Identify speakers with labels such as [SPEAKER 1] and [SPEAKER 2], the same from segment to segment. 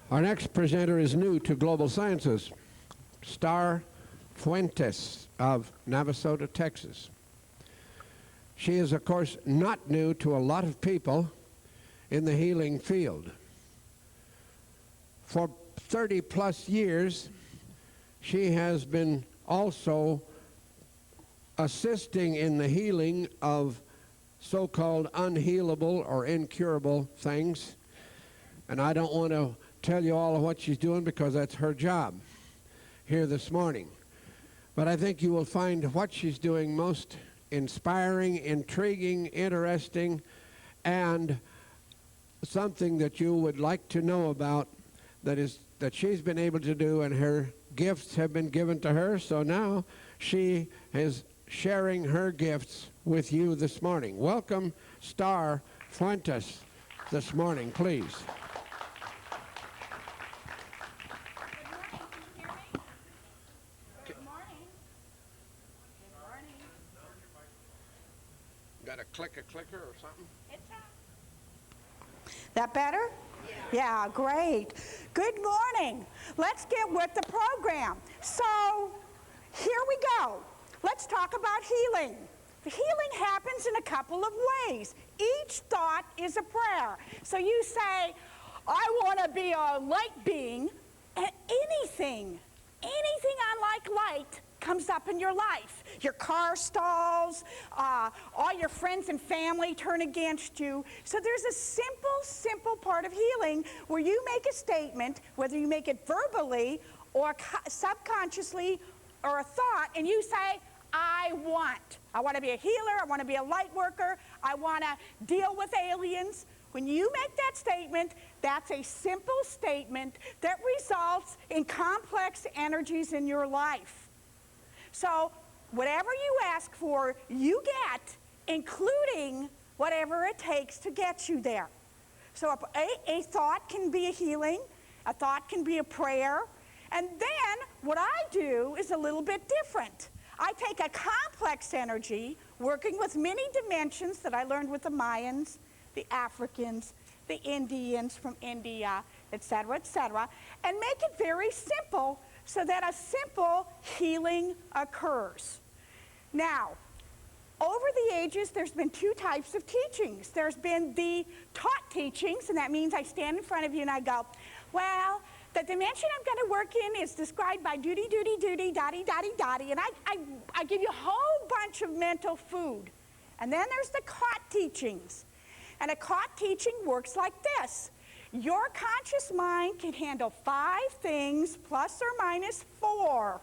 [SPEAKER 1] Our next presenter is new to Global Sciences, Starr Fuentes of Navasota, Texas. She is, of course, not new to a lot of people in the healing field. For 30-plus years, she has been also assisting in the healing of so-called unhealable or incurable things. And I don't want to tell you all of what she's doing because that's her job here this morning. But I think you will find what she's doing most inspiring, intriguing, interesting, and something that you would like to know about that she's been able to do, and her gifts have been given to her. So now she is sharing her gifts with you this morning. Welcome, Starr Fuentes, this morning, please. Got to click a clicker or something?
[SPEAKER 2] That better? Yeah, great. Good morning. Let's get with the program. So, here we go. Let's talk about healing. The healing happens in a couple of ways. Each thought is a prayer. So you say, I want to be a light being, and anything unlike light comes up in your life. Your car stalls, all your friends and family turn against you. So there's a simple part of healing where you make a statement, whether you make it verbally or subconsciously or a thought, and you say, I want to be a healer, I want to be a light worker, I want to deal with aliens. When you make that statement, that's a simple statement that results in complex energies in your life. So whatever you ask for, you get, including whatever it takes to get you there. So a thought can be a healing, a thought can be a prayer, and then what I do is a little bit different. I take a complex energy, working with many dimensions that I learned with the Mayans, the Africans, the Indians from India, etc., and make it very simple so that a simple healing occurs. Now, over the ages, there's been two types of teachings. There's been the taught teachings, and that means I stand in front of you and I go, well, the dimension I'm going to work in is described by duty, dotty, and I give you a whole bunch of mental food. And then there's the caught teachings. And a caught teaching works like this. Your conscious mind can handle 5 things plus or minus 4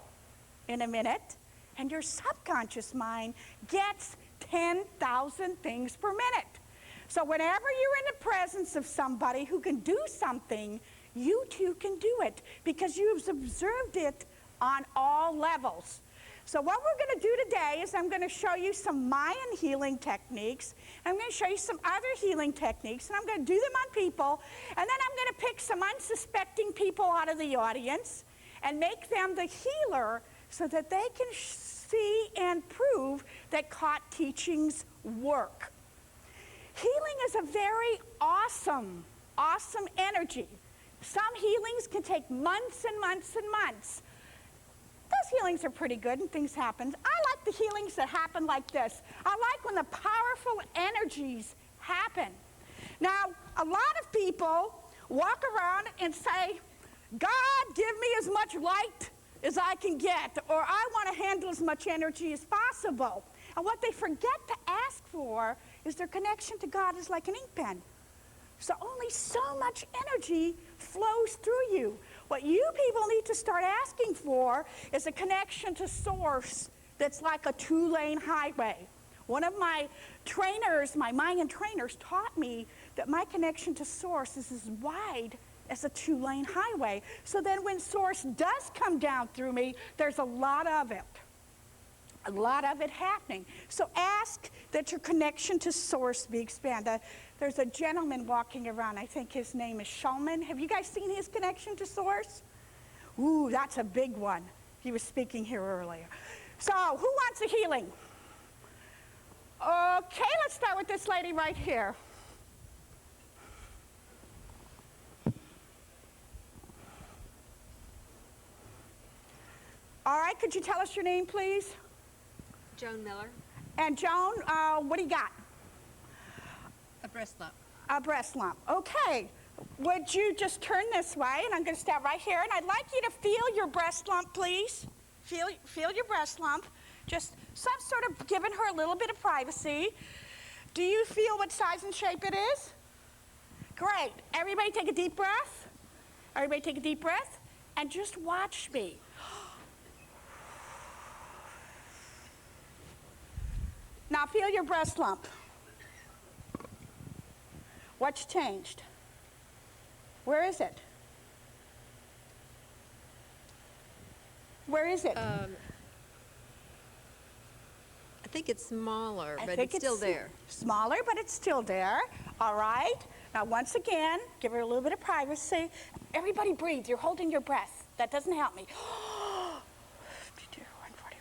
[SPEAKER 2] in a minute, and your subconscious mind gets 10,000 things per minute. So whenever you're in the presence of somebody who can do something, you too can do it because you've observed it on all levels. So what we're going to do today is I'm going to show you some Mayan healing techniques. I'm going to show you some other healing techniques, and I'm going to do them on people, and then I'm going to pick some unsuspecting people out of the audience and make them the healer so that they can see and prove that caught teachings work. Healing is a very awesome energy. Some healings can take months and months and months. Those healings are pretty good and things happen. I like the healings that happen like this. I like when the powerful energies happen. Now, a lot of people walk around and say, God, give me as much light as I can get, or I want to handle as much energy as possible. And what they forget to ask for is their connection to God is like an ink pen. So only so much energy flows through you. What you people need to start asking for is a connection to source that's like a 2-lane highway. One of my trainers, my Mayan trainers, taught me that my connection to source is as wide as a 2-lane highway. So then when source does come down through me, there's a lot of it. A lot of it happening. So ask that your connection to source be expanded. There's a gentleman walking around, I think his name is Shulman. Have you guys seen his connection to source? Ooh, that's a big one. He was speaking here earlier. So, who wants a healing? Okay, let's start with this lady right here. All right, could you tell us your name, please?
[SPEAKER 3] Joan Miller.
[SPEAKER 2] And Joan, what do you got?
[SPEAKER 3] A breast lump.
[SPEAKER 2] A breast lump. Okay. Would you just turn this way, and I'm going to stand right here, and I'd like you to feel your breast lump, please. Feel your breast lump. Just some sort of giving her a little bit of privacy. Do you feel what size and shape it is? Great. Everybody take a deep breath. Everybody take a deep breath, and just watch me. Now feel your breast lump. What's changed? Where is it? Where is it?
[SPEAKER 3] I think it's smaller,
[SPEAKER 2] I
[SPEAKER 3] but
[SPEAKER 2] think
[SPEAKER 3] it's still there.
[SPEAKER 2] Smaller, but it's still there. All right. Now, once again, give her a little bit of privacy. Everybody breathe. You're holding your breath. That doesn't help me. 52, 144,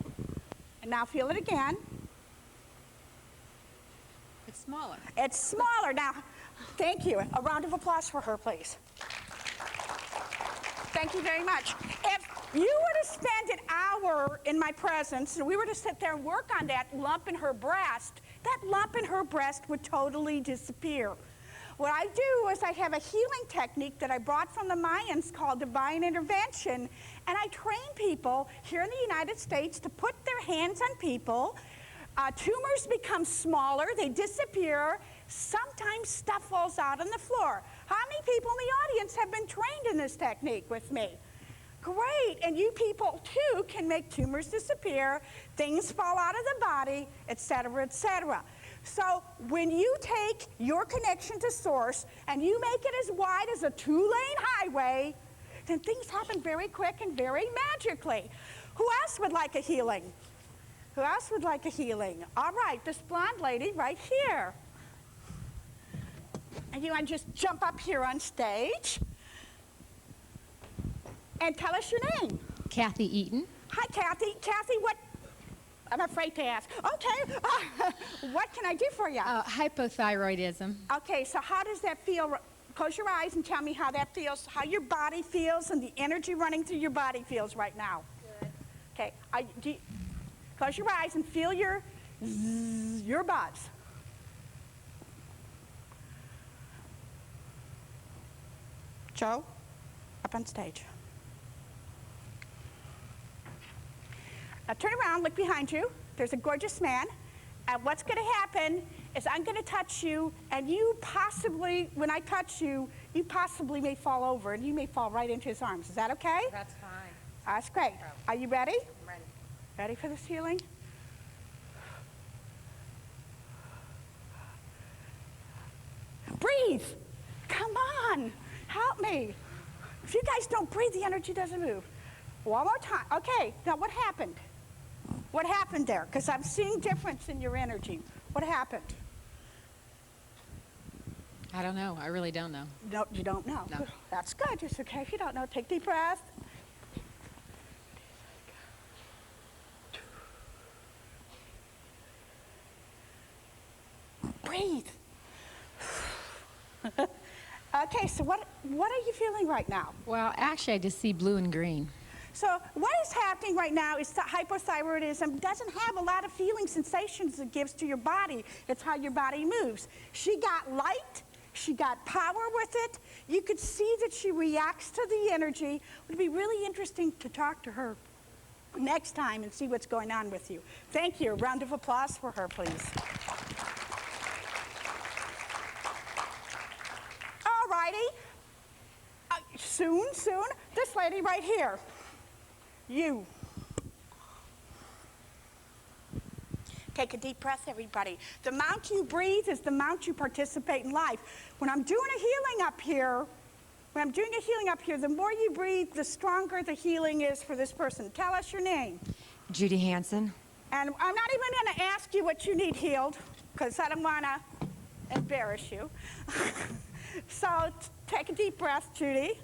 [SPEAKER 2] 50. And now feel it again.
[SPEAKER 3] It's smaller.
[SPEAKER 2] It's smaller. Now, thank you. A round of applause for her, please. Thank you very much. If you were to spend an hour in my presence and we were to sit there and work on that lump in her breast, that lump in her breast would totally disappear. What I do is I have a healing technique that I brought from the Mayans called divine intervention, and I train people here in the United States to put their hands on people. Tumors become smaller, they disappear. Sometimes stuff falls out on the floor. How many people in the audience have been trained in this technique with me? Great, and you people too can make tumors disappear, things fall out of the body, etc., etc. So when you take your connection to source and you make it as wide as a 2-lane highway, then things happen very quick and very magically. Who else would like a healing? Who else would like a healing? All right, this blonde lady right here. And you want to just jump up here on stage and tell us your name.
[SPEAKER 4] Kathy Eaton.
[SPEAKER 2] Hi, Kathy. Kathy, what? I'm afraid to ask. Okay. What can I do for you?
[SPEAKER 4] Hypothyroidism.
[SPEAKER 2] Okay, so how does that feel? Close your eyes and tell me how that feels, how your body feels and the energy running through your body feels right now.
[SPEAKER 3] Good.
[SPEAKER 2] Okay. Close your eyes and feel your zzz, your buzz. Joe, up on stage. Now turn around, look behind you. There's a gorgeous man. And what's going to happen is I'm going to touch you, and you possibly, when I touch you, you possibly may fall over, and you may fall right into his arms. Is that okay?
[SPEAKER 3] That's fine.
[SPEAKER 2] That's great. Are you ready?
[SPEAKER 3] I'm ready.
[SPEAKER 2] Ready for this healing? Breathe. Come on. Help me. If you guys don't breathe, the energy doesn't move. One more time. Okay, now what happened? What happened there? Because I'm seeing difference in your energy. What happened?
[SPEAKER 4] I don't know. I really don't know.
[SPEAKER 2] No, you don't know.
[SPEAKER 4] No.
[SPEAKER 2] That's good. It's okay if you don't know. Take a deep breath. Breathe. Okay, so what are you feeling right now?
[SPEAKER 4] Well, actually, I just see blue and green.
[SPEAKER 2] So what is happening right now is that hypothyroidism doesn't have a lot of feeling sensations it gives to your body. It's how your body moves. She got light. She got power with it. You could see that she reacts to the energy. It would be really interesting to talk to her next time and see what's going on with you. Thank you. A round of applause for her, please. All righty. Soon, this lady right here. You. Take a deep breath, everybody. The amount you breathe is the amount you participate in life. When I'm doing a healing up here, the more you breathe, the stronger the healing is for this person. Tell us your name.
[SPEAKER 5] Judy Hansen.
[SPEAKER 2] And I'm not even going to ask you what you need healed, because I don't want to embarrass you. So take a deep breath, Judy.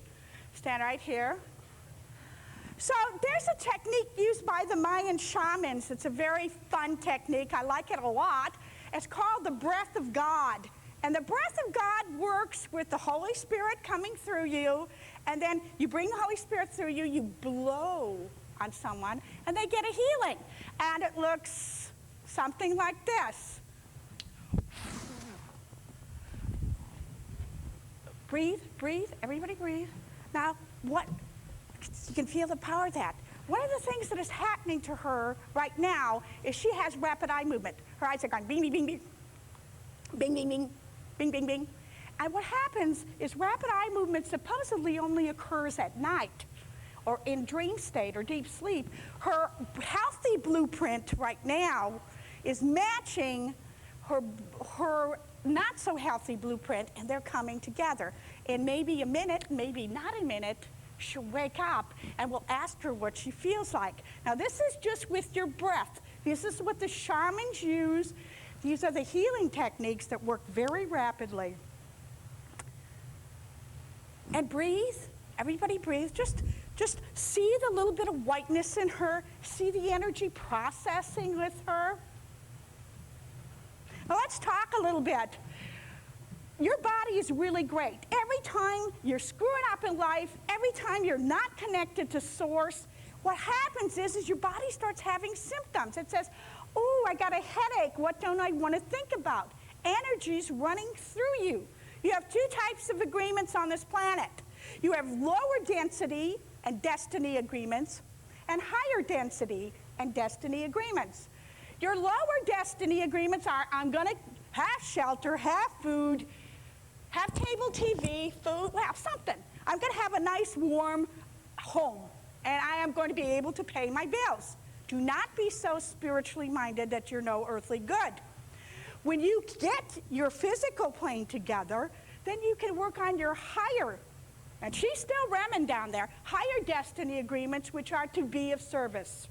[SPEAKER 2] Stand right here. So there's a technique used by the Mayan shamans. It's a very fun technique. I like it a lot. It's called the breath of God. And the breath of God works works with the Holy Spirit coming through you, and then you bring the Holy Spirit through you, you blow on someone, and they get a healing. And it looks something like this. Breathe, breathe, everybody breathe. Now, what, you can feel the power of that. One of the things that is happening to her right now is she has rapid eye movement. Her eyes are going bing, bing, bing, bing, bing, bing, bing, bing, bing, bing. And what happens is rapid eye movement supposedly only occurs at night or in dream state or deep sleep. Her healthy blueprint right now is matching her not so healthy blueprint, and they're coming together. In maybe a minute, maybe not a minute, she'll wake up and we'll ask her what she feels like. Now this is just with your breath. This is what the shamans use. These are the healing techniques that work very rapidly. And breathe, everybody breathe. Just see the little bit of whiteness in her. See the energy processing with her. Now let's talk a little bit. Your body is really great. Every time you're screwing up in life, every time you're not connected to source, what happens is your body starts having symptoms. It says, oh, I got a headache. What don't I want to think about? Energy's running through you. You have two types of agreements on this planet. You have lower density and destiny agreements, and higher density and destiny agreements. Your lower destiny agreements are, I'm going to have shelter, have food, have cable TV, food, well, something. I'm going to have a nice warm home, and I am going to be able to pay my bills. Do not be so spiritually minded that you're no earthly good. When you get your physical plane together, then you can work on your higher, and she's still remming down there, higher destiny agreements, which are to be of service.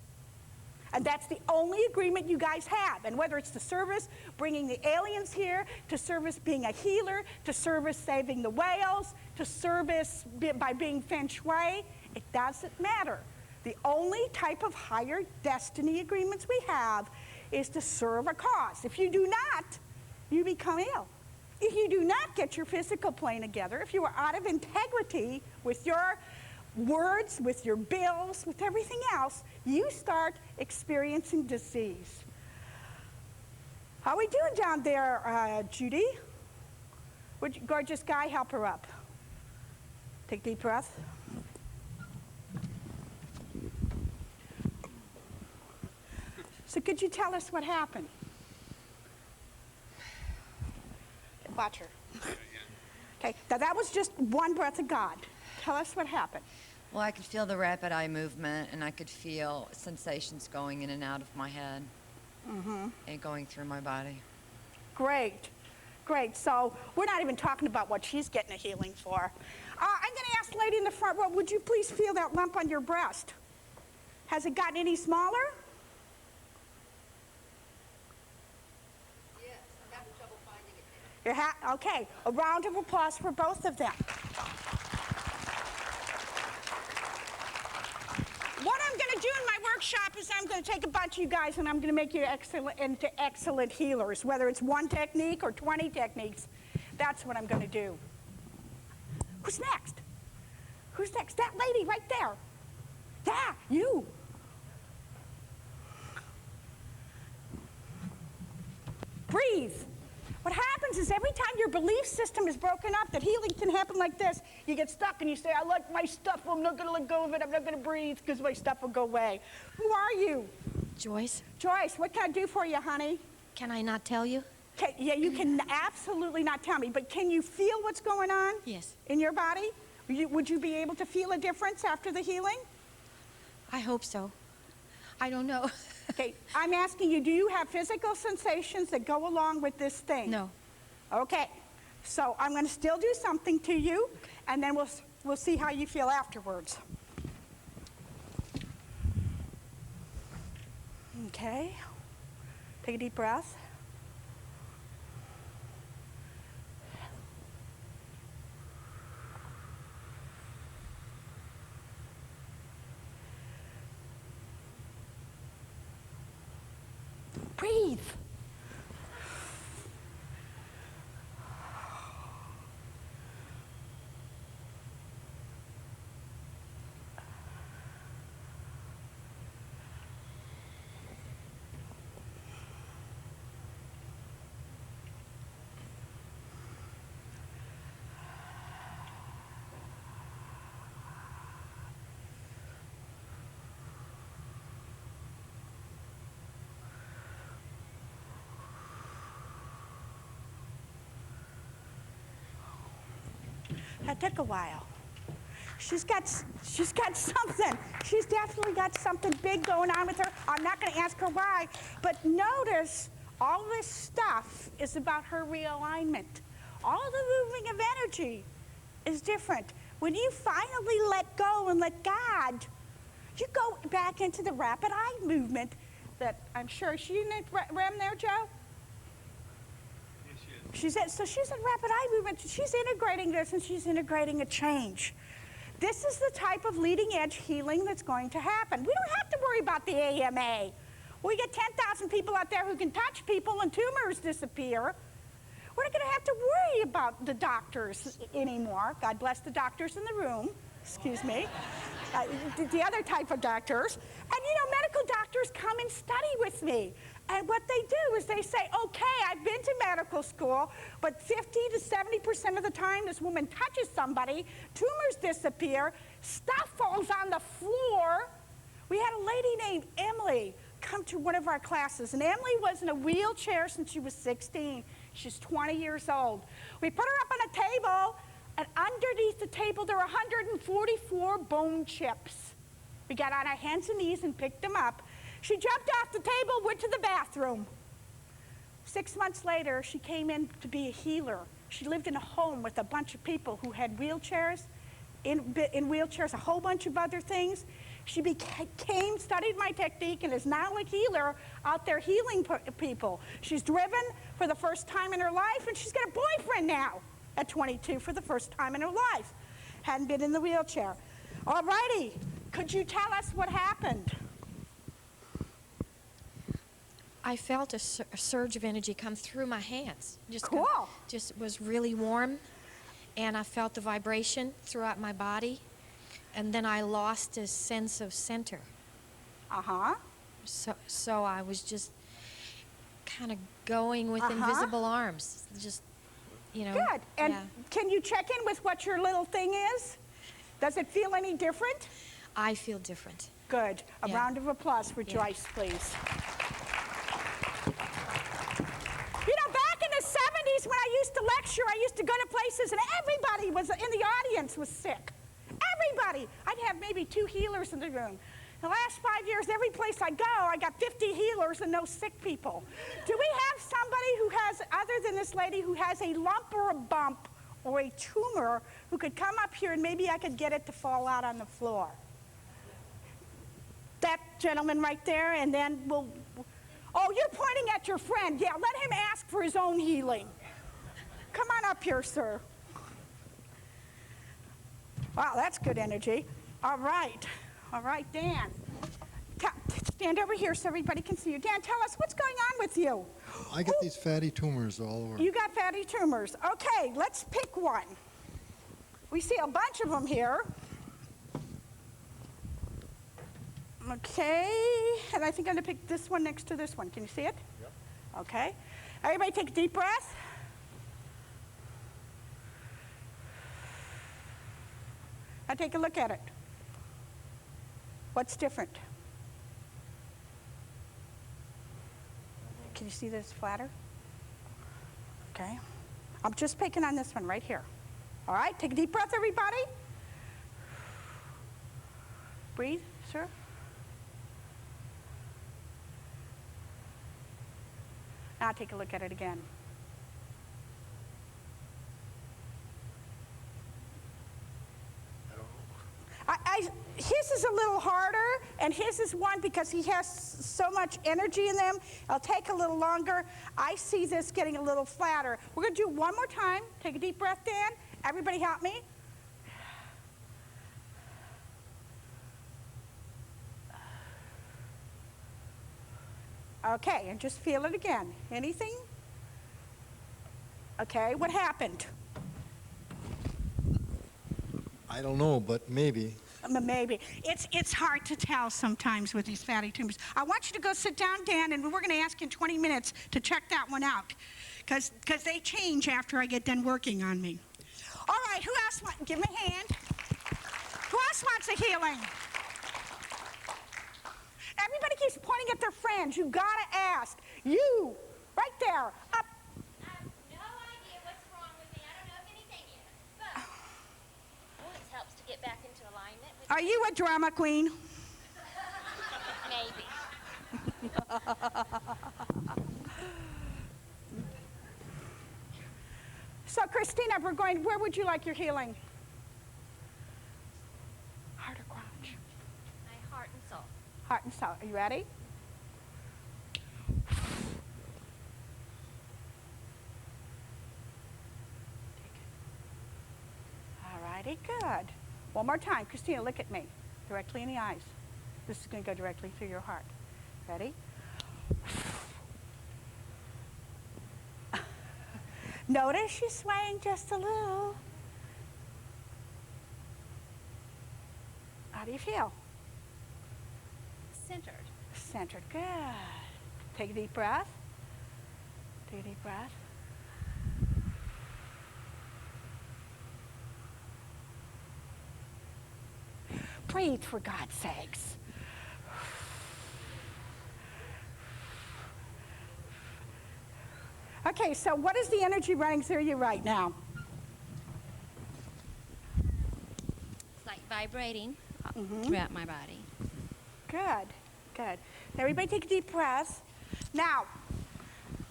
[SPEAKER 2] And that's the only agreement you guys have. And whether it's the service, bringing the aliens here, to service being a healer, to service saving the whales, to service by being feng shui, it doesn't matter. The only type of higher destiny agreements we have is to serve a cause. If you do not, you become ill. If you do not get your physical plane together, if you are out of integrity with your words, with your bills, with everything else, you start experiencing disease. How are we doing down there, Judy? Would you, gorgeous guy, help her up. Take a deep breath. So could you tell us what happened? Watch her. Okay, now that was just one breath of God. Tell us what happened.
[SPEAKER 5] Well, I could feel the rapid eye movement, and I could feel sensations going in and out of my head and going through my body.
[SPEAKER 2] Great, great. So we're not even talking about what she's getting a healing for. I'm going to ask the lady in the front row, would you please feel that lump on your breast? Has it gotten any smaller?
[SPEAKER 3] Yes, I'm having trouble finding it now.
[SPEAKER 2] Okay, a round of applause for both of them. What I'm going to do in my workshop is I'm going to take a bunch of you guys and I'm going to make you into excellent healers, whether it's one technique or 20 techniques. That's what I'm going to do. Who's next? Who's next? That lady right there. Yeah, you. Breathe. What happens is every time your belief system is broken up, that healing can happen like this. You get stuck and you say, I like my stuff, I'm not going to let go of it, I'm not going to breathe because my stuff will go away. Who are you?
[SPEAKER 6] Joyce,
[SPEAKER 2] Joyce, what can I do for you, honey?
[SPEAKER 6] can I not tell you?
[SPEAKER 2] Yeah, you can absolutely not tell me, but can you feel what's going on?
[SPEAKER 6] Yes.
[SPEAKER 2] In your body? Would you be able to feel a difference after the healing?
[SPEAKER 6] I hope so. I don't know.
[SPEAKER 2] Okay, I'm asking you, do you have physical sensations that go along with this thing?
[SPEAKER 6] No.
[SPEAKER 2] Okay, so I'm going to still do something to you, and then we'll see how you feel afterwards. Okay, take a deep breath. Breathe. That took a while. She's got something. She's definitely got something big going on with her. I'm not going to ask her why, but notice all this stuff is about her realignment. All the moving of energy is different. When you finally let go and let God, you go back into the rapid eye movement that I'm sure, she in REM there, Joe? Yes, she is. So she's in rapid eye movement. She's integrating this and she's integrating a change. This is the type of leading edge healing that's going to happen. We don't have to worry about the AMA. We get 10,000 people out there who can touch people and tumors disappear. We're not going to have to worry about the doctors anymore. God bless the doctors in the room. Excuse me. The other type of doctors. And you know, medical doctors come and study with me. And what they do is they say, okay, I've been to medical school, but 50 to 70% of the time this woman touches somebody, tumors disappear, stuff falls on the floor. We had a lady named Emily come to one of our classes, and Emily was in a wheelchair since she was 16. She's 20 years old. We put her up on a table, and underneath the table there were 144 bone chips. We got on our hands and knees and picked them up. She jumped off the table, went to the bathroom. 6 months later, she came in to be a healer. She lived in a home with a bunch of people who had wheelchairs, in wheelchairs, a whole bunch of other things. She studied my technique, and is now a healer out there healing people. She's driven for the first time in her life, and she's got a boyfriend now at 22 for the first time in her life. Hadn't been in the wheelchair. All righty, could you tell us what happened?
[SPEAKER 6] I felt a surge of energy come through my hands.
[SPEAKER 2] Cool.
[SPEAKER 6] Just was really warm, and I felt the vibration throughout my body, and then I lost a sense of center.
[SPEAKER 2] Uh-huh.
[SPEAKER 6] So I was just kind of going with invisible arms, just, you know.
[SPEAKER 2] Good. And
[SPEAKER 6] yeah.
[SPEAKER 2] can you check in with what your little thing is? Does it feel any different?
[SPEAKER 6] I feel different.
[SPEAKER 2] Good. A
[SPEAKER 6] Yeah.
[SPEAKER 2] round of applause for Joyce, please. You know, back in the 70s when I used to lecture, I used to go to places and everybody was in the audience was sick. Everybody. I'd have maybe 2 healers in the room. The last 5 years, every place I go, I got 50 healers and no sick people. Do we have somebody who has, other than this lady, who has a lump or a bump or a tumor who could come up here and maybe I could get it to fall out on the floor? That gentleman right there, and then we'll... Oh, you're pointing at your friend. Yeah, let him ask for his own healing. Come on up here, sir. Wow, that's good energy. All right, Dan. Stand over here so everybody can see you. Dan, tell us what's going on with you.
[SPEAKER 7] I get these fatty tumors all over.
[SPEAKER 2] You got fatty tumors. Okay, let's pick one. We see a bunch of them here. Okay, and I think I'm going to pick this one next to this one. Can you see it? Yep. Okay. Everybody take a deep breath. Now take a look at it. What's different? Can you see that it's flatter? Okay. I'm just picking on this one right here. All right, take a deep breath, everybody. Breathe, sir. Now take a look at it again. His is a little harder, and his is one because he has so much energy in them. It'll take a little longer. I see this getting a little flatter. We're going to do it one more time. Take a deep breath, Dan. Everybody help me. Okay, and just feel it again. Anything? Okay, what happened?
[SPEAKER 7] I don't know, but maybe.
[SPEAKER 2] Maybe. It's hard to tell sometimes with these fatty tumors. I want you to go sit down, Dan, and we're going to ask you in 20 minutes to check that one out because they change after I get done working on me. All right, who else wants? Give me a hand. Who else wants a healing? Everybody keeps pointing at their friends. You got to ask. You, right there, up.
[SPEAKER 3] I have no idea what's wrong with me. I don't know if anything is. But
[SPEAKER 2] Are you a drama queen?
[SPEAKER 6] Maybe.
[SPEAKER 2] So, Christina, where would you like your healing? Heart or crotch?
[SPEAKER 6] My heart and soul.
[SPEAKER 2] Heart and soul. Are you ready? All righty, good. One more time. Christina, look at me. Directly in the eyes. This is going to go directly through your heart. Ready? Notice she's swaying just a little. How do you feel?
[SPEAKER 6] Centered.
[SPEAKER 2] Centered. Good. Take a deep breath. Take a deep breath. Breathe, for God's sakes. Okay, so what is the energy running through you right now?
[SPEAKER 8] It's like vibrating throughout my body.
[SPEAKER 2] Good, good. Everybody take a deep breath. Now,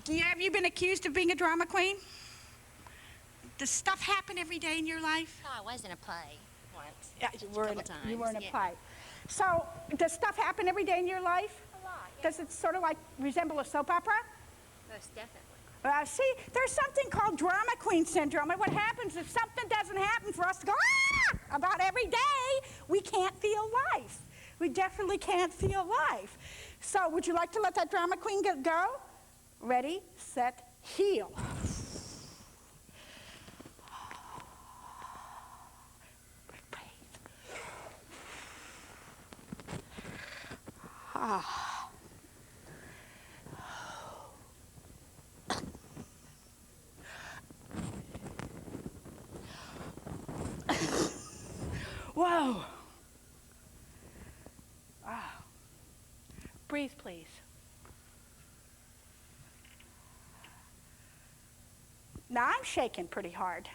[SPEAKER 2] have you been accused of being a drama queen? Does stuff happen every day in your life?
[SPEAKER 8] Oh, I was in a play once.
[SPEAKER 2] Yeah, you were in a
[SPEAKER 8] yeah.
[SPEAKER 2] play. So, does stuff happen every day in your life?
[SPEAKER 6] A lot, yeah.
[SPEAKER 2] Does it sort of like resemble a soap opera?
[SPEAKER 8] Most definitely.
[SPEAKER 2] See, there's something called drama queen syndrome, and what happens if something doesn't happen for us to go, ah, about every day, we can't feel life. We definitely can't feel life. So would you like to let that drama queen go? Ready, set, heal. Whoa. Breathe, please. Now I'm shaking pretty hard.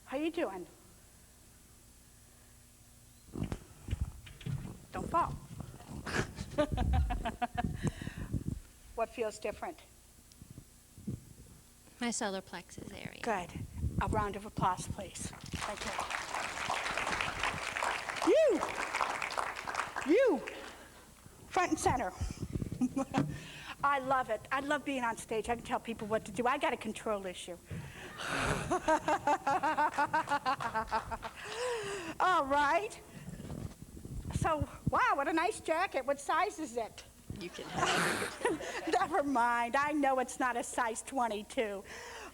[SPEAKER 2] How you doing? Don't fall. What feels different?
[SPEAKER 8] My solar plexus area.
[SPEAKER 2] Good. A round of applause, please. Thank you. You. Front and center. I love it. I love being on stage. I can tell people what to do. I got a control issue. All right. So, wow, what a nice jacket. What size is it?
[SPEAKER 3] You can have it.
[SPEAKER 2] Never mind. I know it's not a size 22.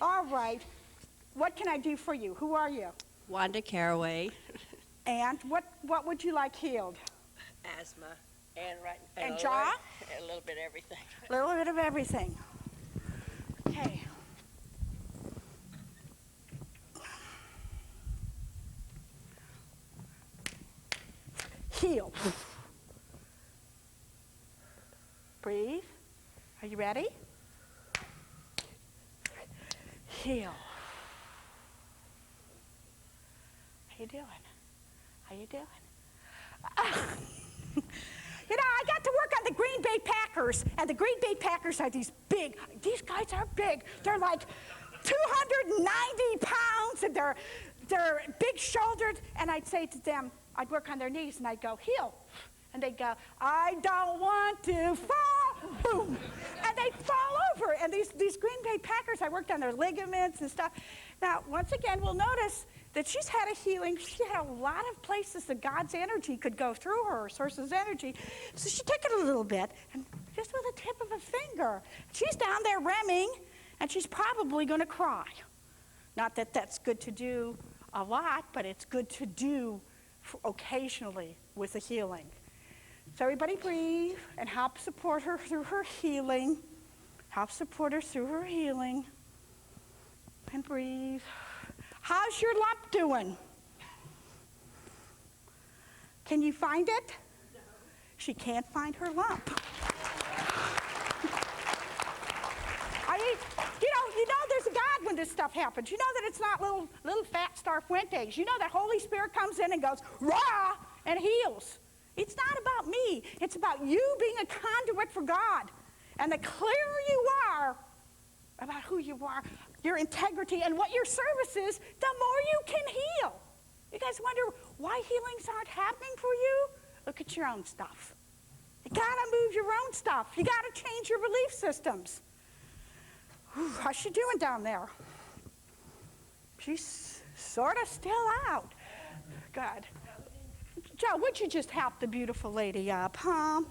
[SPEAKER 2] All right. What can I do for you? Who are you?
[SPEAKER 3] Wanda Caraway.
[SPEAKER 2] And what would you like healed?
[SPEAKER 3] Asthma. And right.
[SPEAKER 2] And
[SPEAKER 3] a
[SPEAKER 2] jaw?
[SPEAKER 3] A little bit of everything.
[SPEAKER 2] A little bit of everything. Okay. Heal. Breathe. Are you ready? Heal. How you doing? How you doing? You know, I got to work on the Green Bay Packers, and the Green Bay Packers are these guys are big. They're like 290 pounds, and they're big-shouldered, and I'd say to them, I'd work on their knees, and I'd go, heal. And they'd go, I don't want to fall, boom. And they'd fall over, and these Green Bay Packers, I worked on their ligaments and stuff. Now, once again, we'll notice that she's had a healing. She had a lot of places that God's energy could go through her, sources of energy. So she took it a little bit, and just with the tip of a finger. She's down there remming, and she's probably going to cry. Not that that's good to do a lot, but it's good to do occasionally with the healing. So everybody breathe and help support her through her healing. Help support her through her healing. And breathe. How's your lump doing? Can you find it? No. She can't find her lump. You know, there's a God when this stuff happens. You know that it's not little fat Starr Fuentes. You know that Holy Spirit comes in and goes, rah, and heals. It's not about me. It's about you being a conduit for God. And the clearer you are about who you are, your integrity, and what your service is, the more you can heal. You guys wonder why healings aren't happening for you? Look at your own stuff. You gotta move your own stuff. You gotta change your belief systems. Whew, how's she doing down there? She's sort of still out. Good. Joe, would you just help the beautiful lady up, huh?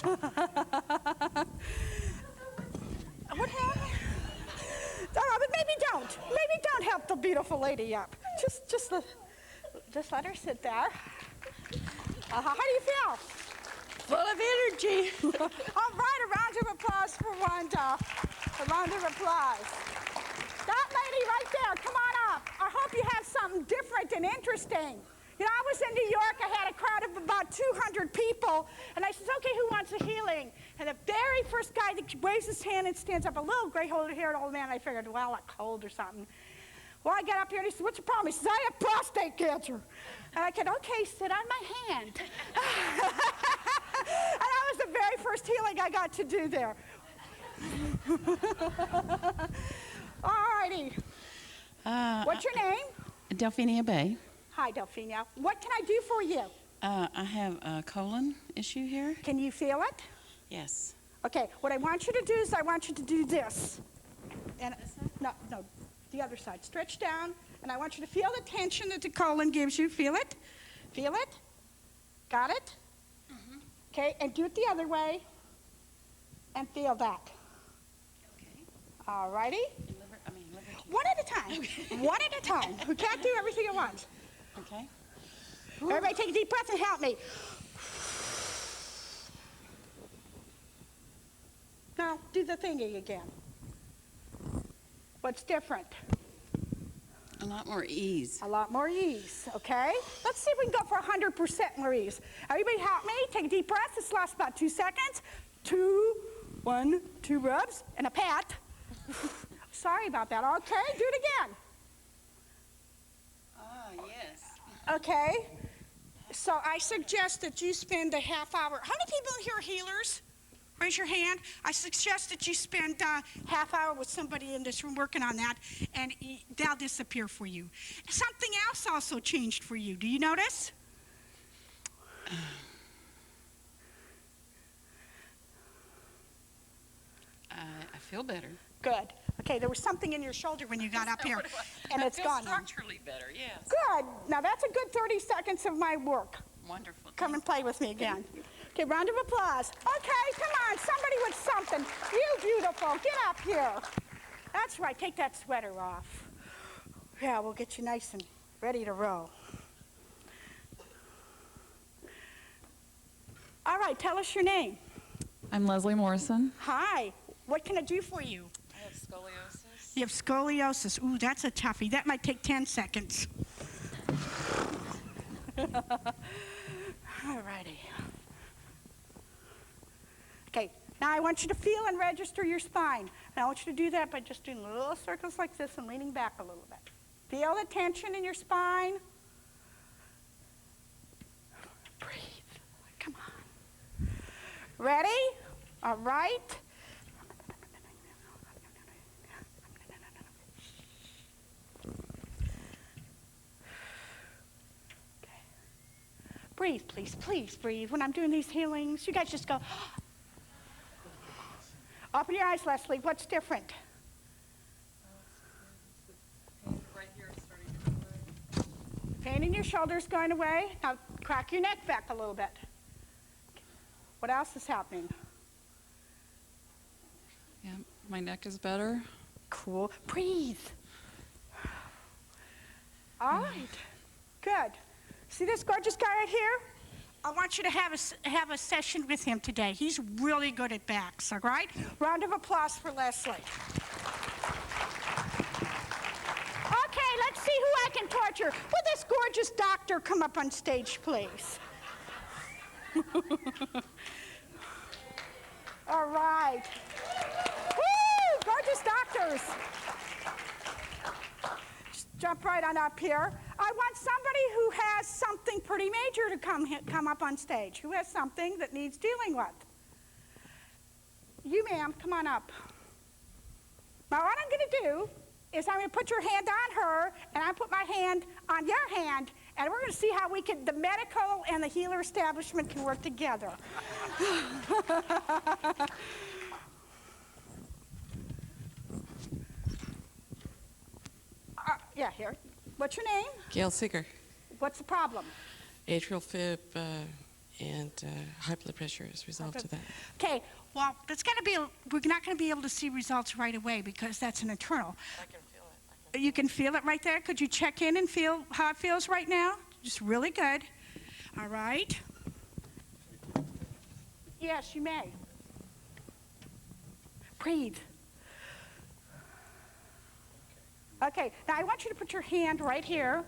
[SPEAKER 2] What happened? But maybe don't. Maybe don't help the beautiful lady up. Just let her sit there. How do you feel?
[SPEAKER 3] Full of energy.
[SPEAKER 2] All right, a round of applause for Wanda. A round of applause. That lady right there, come on up. I hope you have something different and interesting. You know, I was in New York, I had a crowd of about 200 people, and I said, okay, who wants a healing? And the very first guy that waves his hand and stands up, a little gray-haired old man, I figured, well, a cold or something. Well, I got up here and he said, what's the problem? He says, I have prostate cancer. And I said, okay, sit on my hand. And that was the very first healing I got to do there. All righty. What's your name?
[SPEAKER 9] Delphina Bay.
[SPEAKER 2] Hi, Delphina. What can I do for you?
[SPEAKER 9] I have a colon issue here.
[SPEAKER 2] Can you feel it?
[SPEAKER 9] Yes.
[SPEAKER 2] Okay, what I want you to do is I want you to do this. And no, the other side. Stretch down, and I want you to feel the tension that the colon gives you. Feel it? Feel it? Got it?
[SPEAKER 9] Mm-hmm.
[SPEAKER 2] Okay, and do it the other way. And feel that.
[SPEAKER 9] Okay.
[SPEAKER 2] All righty?
[SPEAKER 9] Liver.
[SPEAKER 2] One at a time.
[SPEAKER 9] Okay.
[SPEAKER 2] One at a time. We can't do everything at once.
[SPEAKER 9] Okay.
[SPEAKER 2] Everybody take a deep breath and help me. Now, do the thingy again. What's different?
[SPEAKER 9] A lot more ease.
[SPEAKER 2] A lot more ease, okay? Let's see if we can go for 100% more ease. Everybody help me. Take a deep breath. This lasts about 2 seconds. 2, 1, 2 rubs, and a pat. Sorry about that. Okay, do it again.
[SPEAKER 9] Ah, yes.
[SPEAKER 2] Okay. So I suggest that you spend a half hour. How many people here are healers? Raise your hand. I suggest that you spend half hour with somebody in this room working on that, and they'll disappear for you. Something else also changed for you. Do you notice?
[SPEAKER 9] I feel better.
[SPEAKER 2] Good. Okay, there was something in your shoulder when you got up here, and it's gone now.
[SPEAKER 9] Structurally better, yes.
[SPEAKER 2] Good. Now that's a good 30 seconds of my work.
[SPEAKER 9] Wonderful.
[SPEAKER 2] Come and play with me again. Okay, round of applause. Okay, come on, somebody with something. You beautiful, get up here. That's right, take that sweater off. Yeah, we'll get you nice and ready to roll. All right, tell us your name.
[SPEAKER 10] I'm Leslie Morrison.
[SPEAKER 2] Hi, what can I do for you?
[SPEAKER 9] I have scoliosis.
[SPEAKER 2] You have scoliosis. Ooh, that's a toughie. That might take 10 seconds. All righty. Okay, now I want you to feel and register your spine. And I want you to do that by just doing little circles like this and leaning back a little bit. Feel the tension in your spine. Breathe. Come on. Ready? All right. Breathe, please, please breathe. When I'm doing these healings, you guys just go. Open your eyes, Leslie. What's different?
[SPEAKER 9] Right here is starting to go away.
[SPEAKER 2] Pain in your shoulders going away. Now crack your neck back a little bit. What else is happening?
[SPEAKER 10] Yeah, my neck is better.
[SPEAKER 2] Cool. Breathe. All right. Good. See this gorgeous guy right here? I want you to have a session with him today. He's really good at backs, all right? Round of applause for Leslie. Okay, let's see who I can torture. Will this gorgeous doctor come up on stage, please? All right. Woo! Gorgeous doctors. Just jump right on up here. I want somebody who has something pretty major to come up on stage. Who has something that needs dealing with? You, ma'am, come on up. Now, what I'm going to do is I'm going to put your hand on her, and I put my hand on your hand, and we're going to see how the medical and the healer establishment can work together. Yeah, here. What's your name?
[SPEAKER 3] Gail Seeger,
[SPEAKER 2] What's the problem?
[SPEAKER 3] atrial fib and high blood pressure as a result of that.
[SPEAKER 2] Okay, well, we're not going to be able to see results right away because that's an internal.
[SPEAKER 3] I can feel it.
[SPEAKER 2] You can feel it right there? Could you check in and feel how it feels right now? Just really good. All right. Yes, you may. Breathe. Okay, now I want you to put your hand right here,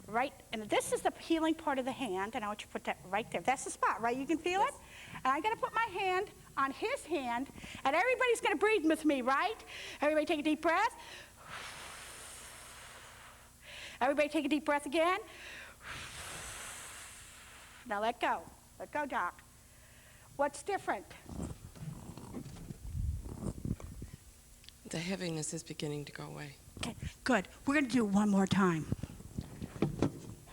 [SPEAKER 2] right, and this is the healing part of the hand, and I want you to put that right there. That's the spot, right? You can feel it? And I'm going to put my hand on his hand, and everybody's going to breathe with me, right? Everybody take a deep breath. Everybody take a deep breath again. Now let go. Let go, Doc. What's different?
[SPEAKER 3] The heaviness is beginning to go away.
[SPEAKER 2] Okay, good. We're going to do it one more time.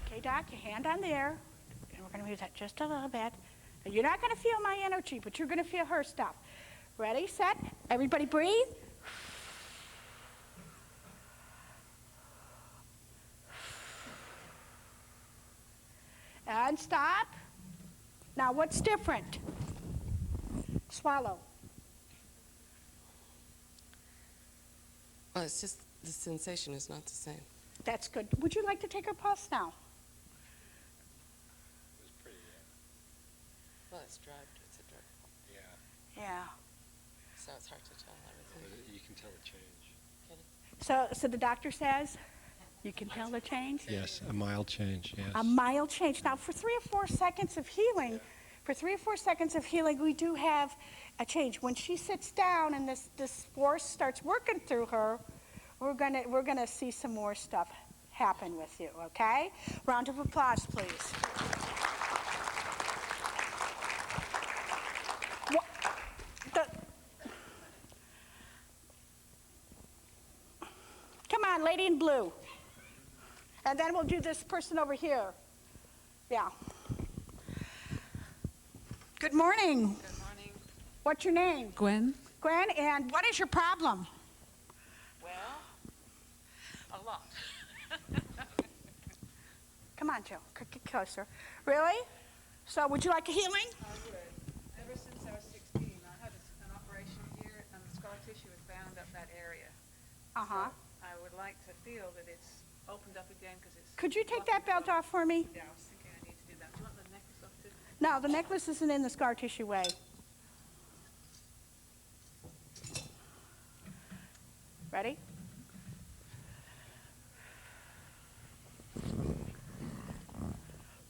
[SPEAKER 2] Okay, Doc, your hand on there. And we're going to move that just a little bit. And you're not going to feel my energy, but you're going to feel her stuff. Ready, set, everybody breathe. And stop. Now, what's different? Swallow.
[SPEAKER 3] Well, it's just the sensation is not the same.
[SPEAKER 2] That's good. Would you like to take her pulse now?
[SPEAKER 3] Well, it's drugged. It's a drug.
[SPEAKER 2] Yeah.
[SPEAKER 3] So it's hard to tell everything.
[SPEAKER 11] You can tell the change.
[SPEAKER 2] So the doctor says you can tell the change?
[SPEAKER 11] Yes, a mild change, yes.
[SPEAKER 2] A mild change. Now, for 3 or 4 seconds of healing, we do have a change. When she sits down and this force starts working through her, we're gonna see some more stuff happen with you, okay? Round of applause, please. Come on, lady in blue. And then we'll do this person over here. Yeah. Good morning.
[SPEAKER 10] Good morning.
[SPEAKER 2] What's your name?
[SPEAKER 10] Gwen?
[SPEAKER 2] Gwen, and what is your problem?
[SPEAKER 10] Well, a lot.
[SPEAKER 2] Come on, Joe, get closer. Really? So would you like a healing?
[SPEAKER 9] I would. Ever since I was 16, I had an operation here, and the scar tissue was bound up that area.
[SPEAKER 2] Uh-huh.
[SPEAKER 9] So I would like to feel that it's opened up again because it's...
[SPEAKER 2] Could you take that belt off for me?
[SPEAKER 9] Yeah, I was thinking I need to do that. Do you want the necklace off too?
[SPEAKER 2] No, the necklace isn't in the scar tissue way. Ready?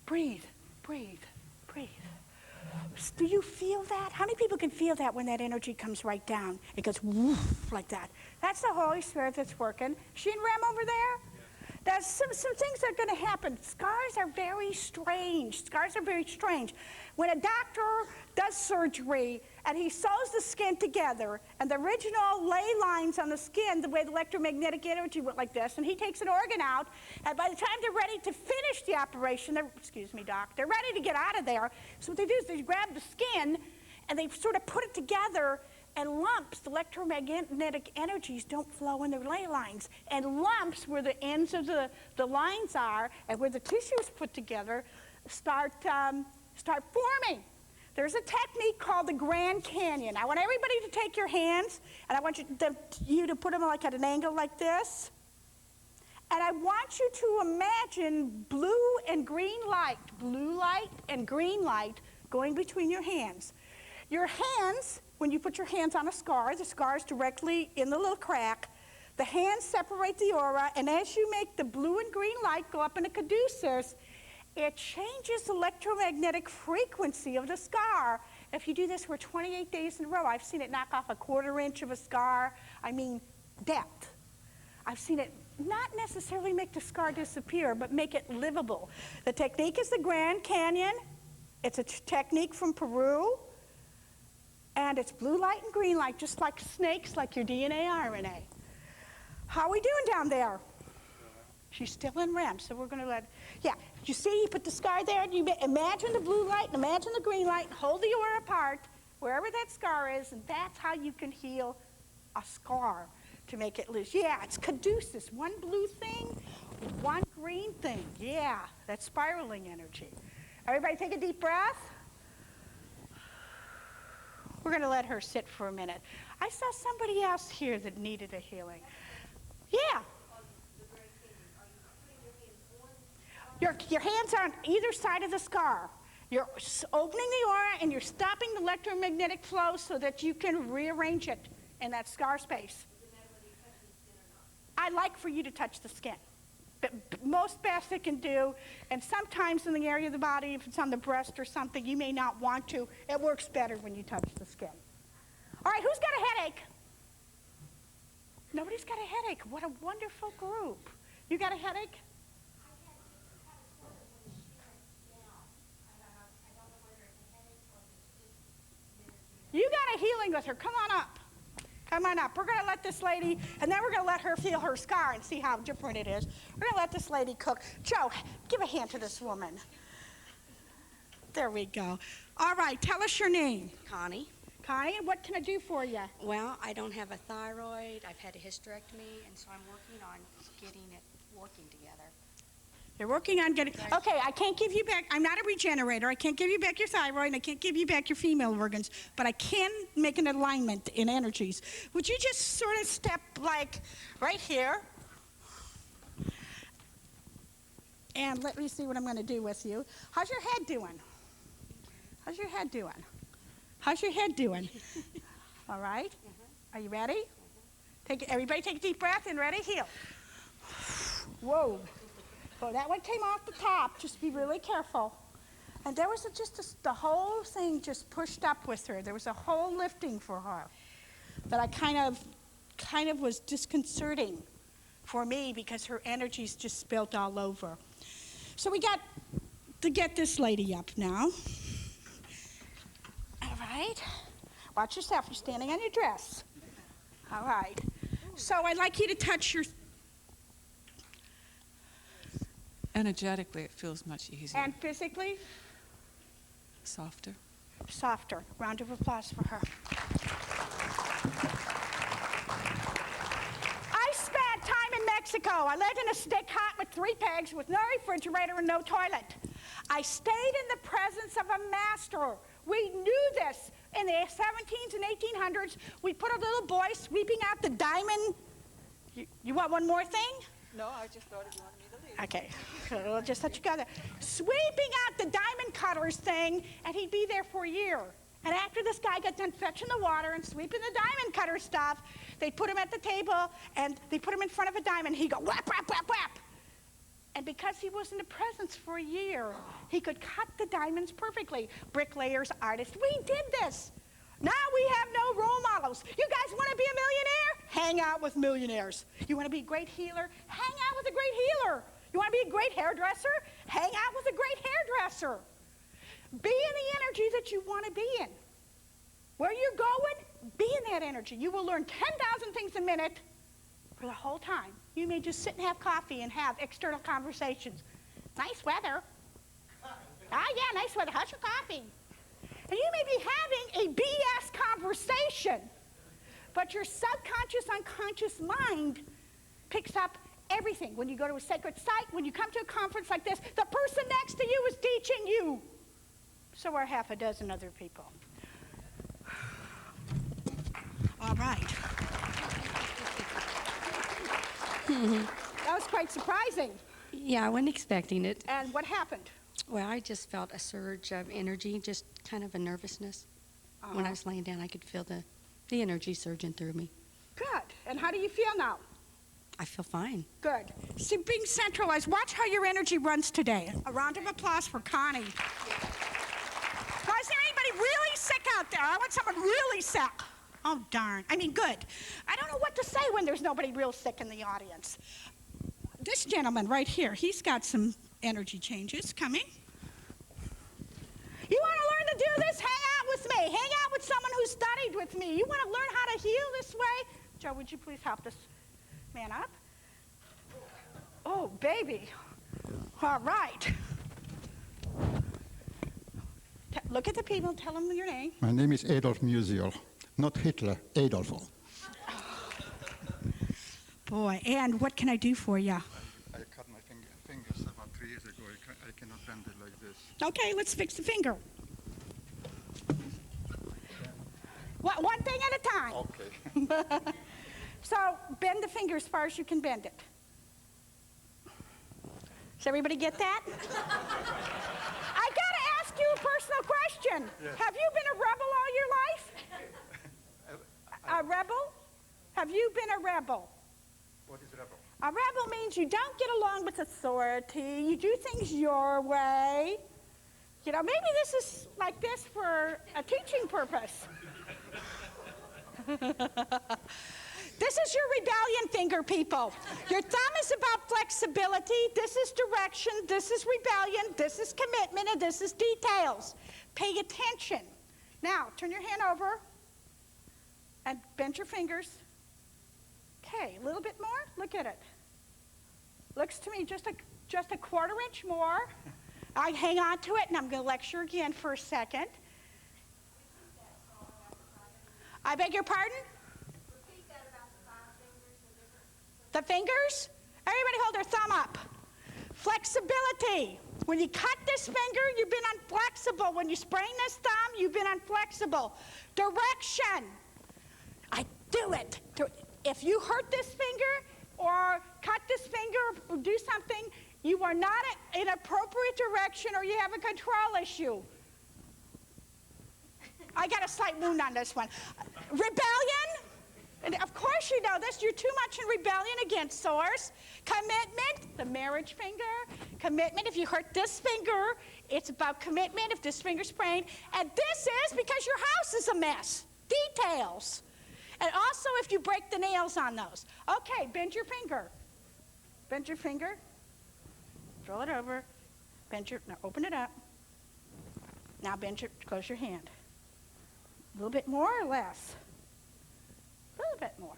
[SPEAKER 2] Breathe, breathe, breathe. Do you feel that? How many people can feel that when that energy comes right down? It goes woof like that. That's the Holy Spirit that's working. She and Rem over there? There's some things that are going to happen. Scars are very strange. Scars are very strange. When a doctor does surgery and he sews the skin together and the original ley lines on the skin, the way the electromagnetic energy went like this, and he takes an organ out, and by the time they're ready to finish the operation, excuse me, doc, they're ready to get out of there. So what they do is they grab the skin and they sort of put it together, and lumps, the electromagnetic energies don't flow in the ley lines. And lumps, where the ends of the lines are and where the tissue is put together, start forming. There's a technique called the Grand Canyon. I want everybody to take your hands, and I want you to put them like at an angle like this. And I want you to imagine blue and green light going between your hands. Your hands, when you put your hands on a scar, the scar is directly in the little crack. The hands separate the aura, and as you make the blue and green light go up in a caduceus, it changes the electromagnetic frequency of the scar, If you do this for 28 days in a row, I've seen it knock off a 1/4 inch of a scar. I mean, depth. I've seen it not necessarily make the scar disappear, but make it livable. The technique is the Grand Canyon. It's a technique from Peru. And it's blue light and green light, just like snakes, like your DNA, RNA. How are we doing down there? She's still in REM, so we're going to let, yeah. You see, you put the scar there, and you imagine the blue light and imagine the green light, and hold the aura apart, wherever that scar is, and that's how you can heal a scar to make it loose. Yeah, it's caduceus, one blue thing, one green thing. Yeah, that's spiraling energy. Everybody take a deep breath. We're going to let her sit for a minute. I saw somebody else here that needed a healing. Yeah. Your hands are on either side of the scar. You're opening the aura and you're stopping the electromagnetic flow so that you can rearrange it in that scar space. I like for you to touch the skin. But most best it can do, and sometimes in the area of the body, if it's on the breast or something, you may not want to. It works better when you touch the skin. All right, who's got a headache? Nobody's got a headache. What a wonderful group. You got a headache? You got a healing with her. Come on up. Come on up. We're going to let this lady, and then we're going to let her feel her scar and see how different it is. We're going to let this lady cook. Joe, give a hand to this woman. There we go. All right, tell us your name.
[SPEAKER 12] Connie.
[SPEAKER 2] Connie, and what can I do for you?
[SPEAKER 12] Well, I don't have a thyroid. I've had a hysterectomy, and so I'm working on getting it working together.
[SPEAKER 2] You're working on getting, okay, I can't give you back, I'm not a regenerator. I can't give you back your thyroid, and I can't give you back your female organs, but I can make an alignment in energies. Would you just sort of step like right here? And let me see what I'm going to do with you. How's your head doing? How's your head doing? How's your head doing? All right. Are you ready? Everybody take a deep breath and ready, heal. Whoa. Well, that one came off the top. Just be really careful. And there was the whole thing just pushed up with her. There was a whole lifting for her that I kind of was disconcerting for me because her energy's just spilt all over. So we got to get this lady up now. All right. Watch yourself. You're standing on your dress. All right. So I'd like you to touch your...
[SPEAKER 9] Energetically, it feels much easier.
[SPEAKER 2] And physically?
[SPEAKER 9] Softer.
[SPEAKER 2] Softer. Round of applause for her. I spent time in Mexico. I lived in a stick hut with 3 pegs with no refrigerator and no toilet. I stayed in the presence of a master. We knew this. In the 1700s and 1800s, we put a little boy sweeping out the diamond. You want one more thing?
[SPEAKER 9] No, I just thought if you wanted me to leave.
[SPEAKER 2] Okay, we'll just let you go there. Sweeping out the diamond cutters thing, and he'd be there for a year. And after this guy got done fetching the water and sweeping the diamond cutter stuff, they put him at the table, and they put him in front of a diamond. He'd go whap, whap, whap, whap. And because he was in the presence for a year, he could cut the diamonds perfectly. Bricklayers, artists, we did this. Now we have no role models. You guys want to be a millionaire? Hang out with millionaires. You want to be a great healer? Hang out with a great healer. You want to be a great hairdresser? Hang out with a great hairdresser. Be in the energy that you want to be in. Where you're going, be in that energy. You will learn 10,000 things a minute for the whole time. You may just sit and have coffee and have external conversations. Nice weather. Ah, yeah, nice weather. How's your coffee? And you may be having a BS conversation, but your subconscious, unconscious mind picks up everything. When you go to a sacred site, when you come to a conference like this, the person next to you is teaching you. So are 6 other people. All right. That was quite surprising.
[SPEAKER 12] Yeah, I wasn't expecting it.
[SPEAKER 2] And what happened?
[SPEAKER 12] Well, I just felt a surge of energy, just kind of a nervousness. When I was laying down, I could feel the energy surging through me.
[SPEAKER 2] Good. And how do you feel now?
[SPEAKER 12] I feel fine.
[SPEAKER 2] Good. See, being centralized, watch how your energy runs today. A round of applause for Connie. Now, is there anybody really sick out there. I want someone really sick. Oh, darn. I mean, good. I don't know what to say when there's nobody real sick in the audience. This gentleman right here, he's got some energy changes coming. You want to learn to do this? Hang out with me. Hang out with someone who studied with me. You want to learn how to heal this way? Joe, would you please help this man up? Oh, baby. All right. Look at the people and tell them your name.
[SPEAKER 13] My name is Adolf Musial, not Hitler, Adolf.
[SPEAKER 2] Boy, and what can I do for you?
[SPEAKER 13] I cut my fingers about 3 years ago. I cannot bend it like this.
[SPEAKER 2] Okay, let's fix the finger. One thing at a time.
[SPEAKER 13] Okay.
[SPEAKER 2] So bend the finger as far as you can bend it. Does everybody get that? I gotta ask you a personal question.
[SPEAKER 13] Yes.
[SPEAKER 2] Have you been a rebel all your life? A rebel? Have you been a rebel?
[SPEAKER 13] What is rebel?
[SPEAKER 2] A rebel means you don't get along with authority. You do things your way. You know, maybe this is like this for a teaching purpose. This is your rebellion finger, people. Your thumb is about flexibility. This is direction. This is rebellion. This is commitment. And this is details. Pay attention. Now, turn your hand over and bend your fingers. Okay, a little bit more. Look at it. Looks to me just a quarter inch more. I hang on to it, and I'm going to lecture again for a second. I beg your pardon? The fingers? Everybody hold their thumb up. Flexibility. When you cut this finger, you've been unflexible. When you sprain this thumb, you've been unflexible. Direction. I do it. If you hurt this finger or cut this finger or do something, you are not in appropriate direction or you have a control issue. I got a slight wound on this one. Rebellion. And of course you know this. You're too much in rebellion against Source. Commitment, the marriage finger. Commitment, if you hurt this finger, it's about commitment if this finger's sprained. And this is because your house is a mess. Details. And also if you break the nails on those. Okay, bend your finger. Bend your finger. Roll it over. Now open it up. Now close your hand. A little bit more or less? A little bit more.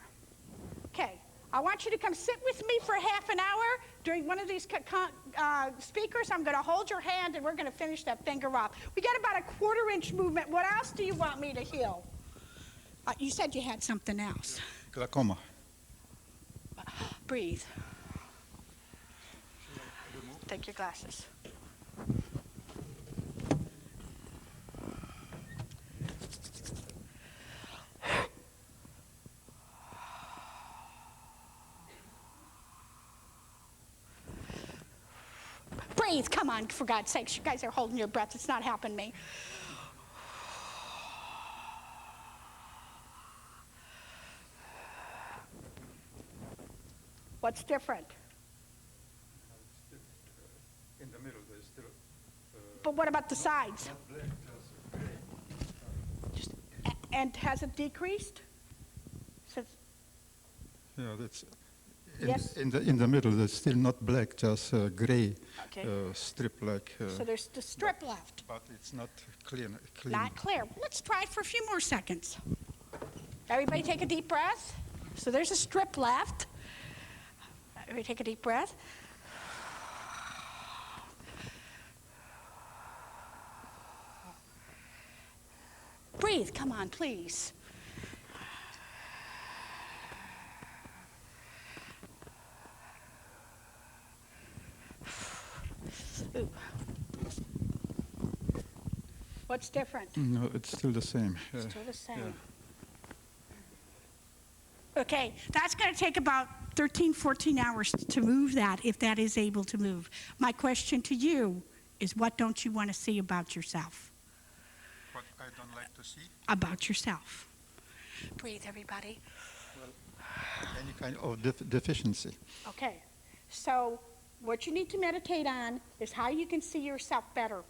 [SPEAKER 2] Okay, I want you to come sit with me for half an hour during one of these speakers. I'm going to hold your hand and we're going to finish that finger off. We got about a quarter-inch movement. What else do you want me to heal? You said you had something else.
[SPEAKER 13] Glaucoma.
[SPEAKER 2] Breathe. Take your glasses. Breathe, come on, for God's sakes. You guys are holding your breath. It's not helping me. What's different?
[SPEAKER 13] In the middle, there's still.
[SPEAKER 2] But what about the sides? And has it decreased?
[SPEAKER 13] Yeah, that's.
[SPEAKER 2] Yes.
[SPEAKER 13] In the middle, there's still not black, just gray strip like.
[SPEAKER 2] So there's the strip left.
[SPEAKER 13] But it's not clean.
[SPEAKER 2] Not clear. Let's try it for a few more seconds. Everybody take a deep breath. So there's a strip left. Everybody take a deep breath. Breathe, come on, please. Ooh. What's different?
[SPEAKER 13] No, it's still the same.
[SPEAKER 2] Still the same. Yeah. Okay, that's going to take about 13, 14 hours to move that, if that is able to move. My question to you is, what don't you want to see about yourself?
[SPEAKER 13] What I don't like to see?
[SPEAKER 2] About yourself. Breathe, everybody.
[SPEAKER 13] Well, any kind of deficiency.
[SPEAKER 2] Okay, so what you need to meditate on is how you can see yourself better.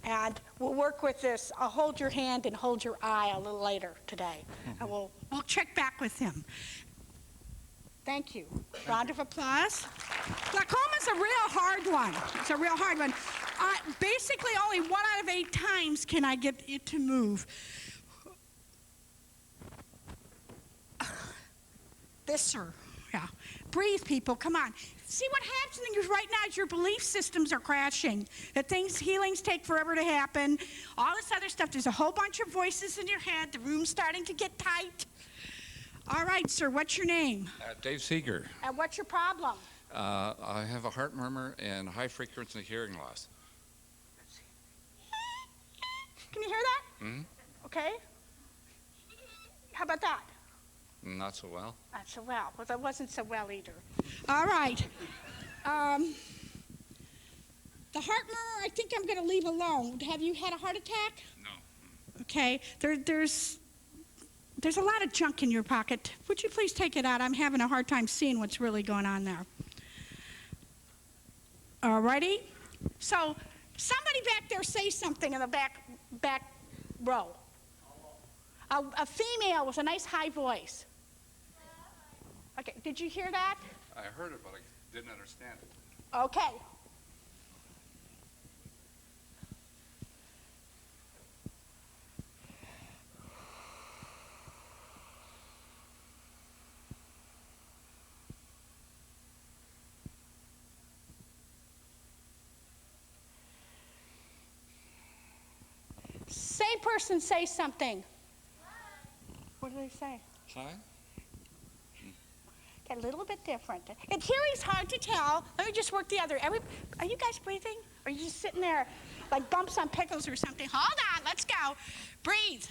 [SPEAKER 2] And we'll work with this. I'll hold your hand and hold your eye a little later today. And we'll check back with him. Thank you. Round of applause. Glaucoma's a real hard one. It's a real hard one. Basically, only 1 out of 8 times can I get it to move. This, sir. Yeah. Breathe, people. Come on. See what happens right now is your belief systems are crashing. That healings take forever to happen. All this other stuff. There's a whole bunch of voices in your head. The room's starting to get tight. All right, sir. What's your name?
[SPEAKER 14] Dave Seeger.
[SPEAKER 2] And what's your problem?
[SPEAKER 14] I have a heart murmur and high frequency hearing loss.
[SPEAKER 2] Can you hear that?
[SPEAKER 14] Hmm?
[SPEAKER 2] Okay. How about that?
[SPEAKER 14] Not so well.
[SPEAKER 2] Not so well. Well, that wasn't so well either. All right. The heart murmur, I think I'm going to leave alone. Have you had a heart attack?
[SPEAKER 14] No.
[SPEAKER 2] Okay. There's a lot of junk in your pocket. Would you please take it out? I'm having a hard time seeing what's really going on there. All righty. So somebody back there say something in the back row. A female with a nice high voice. Okay, did you hear that?
[SPEAKER 14] I heard it, but I didn't understand it.
[SPEAKER 2] Okay. Same person say something. What do they say?
[SPEAKER 14] Hi?
[SPEAKER 2] A little bit different. And hearing's hard to tell. Let me just work the other. Are you guys breathing? Or are you just sitting there like bumps on pickles or something? Hold on, let's go. Breathe.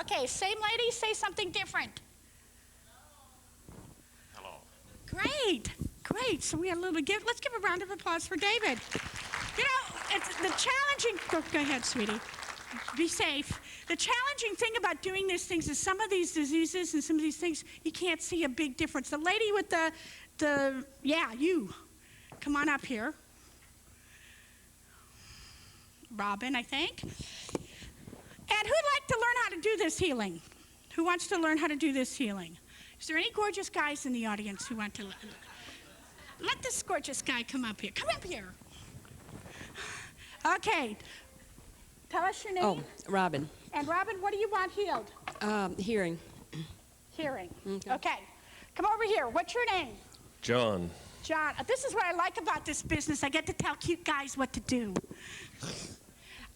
[SPEAKER 2] Okay, same lady, say something different.
[SPEAKER 14] Hello.
[SPEAKER 2] Great, great. So we had a little gift. Let's give a round of applause for David. You know, it's the challenging, go ahead, sweetie. Be safe. The challenging thing about doing these things is some of these diseases and some of these things, you can't see a big difference. The lady with yeah, you. Come on up here. Robin, I think. And who'd like to learn how to do this healing? Who wants to learn how to do this healing? Is there any gorgeous guys in the audience who want to let this gorgeous guy come up here? Come up here. Okay. Tell us your name.
[SPEAKER 15] Oh, Robin.
[SPEAKER 2] And Robin, what do you want healed?
[SPEAKER 15] Hearing.
[SPEAKER 2] Hearing.
[SPEAKER 15] Okay.
[SPEAKER 2] Okay. Come over here. What's your name?
[SPEAKER 11] John.
[SPEAKER 2] John. This is what I like about this business. I get to tell cute guys what to do.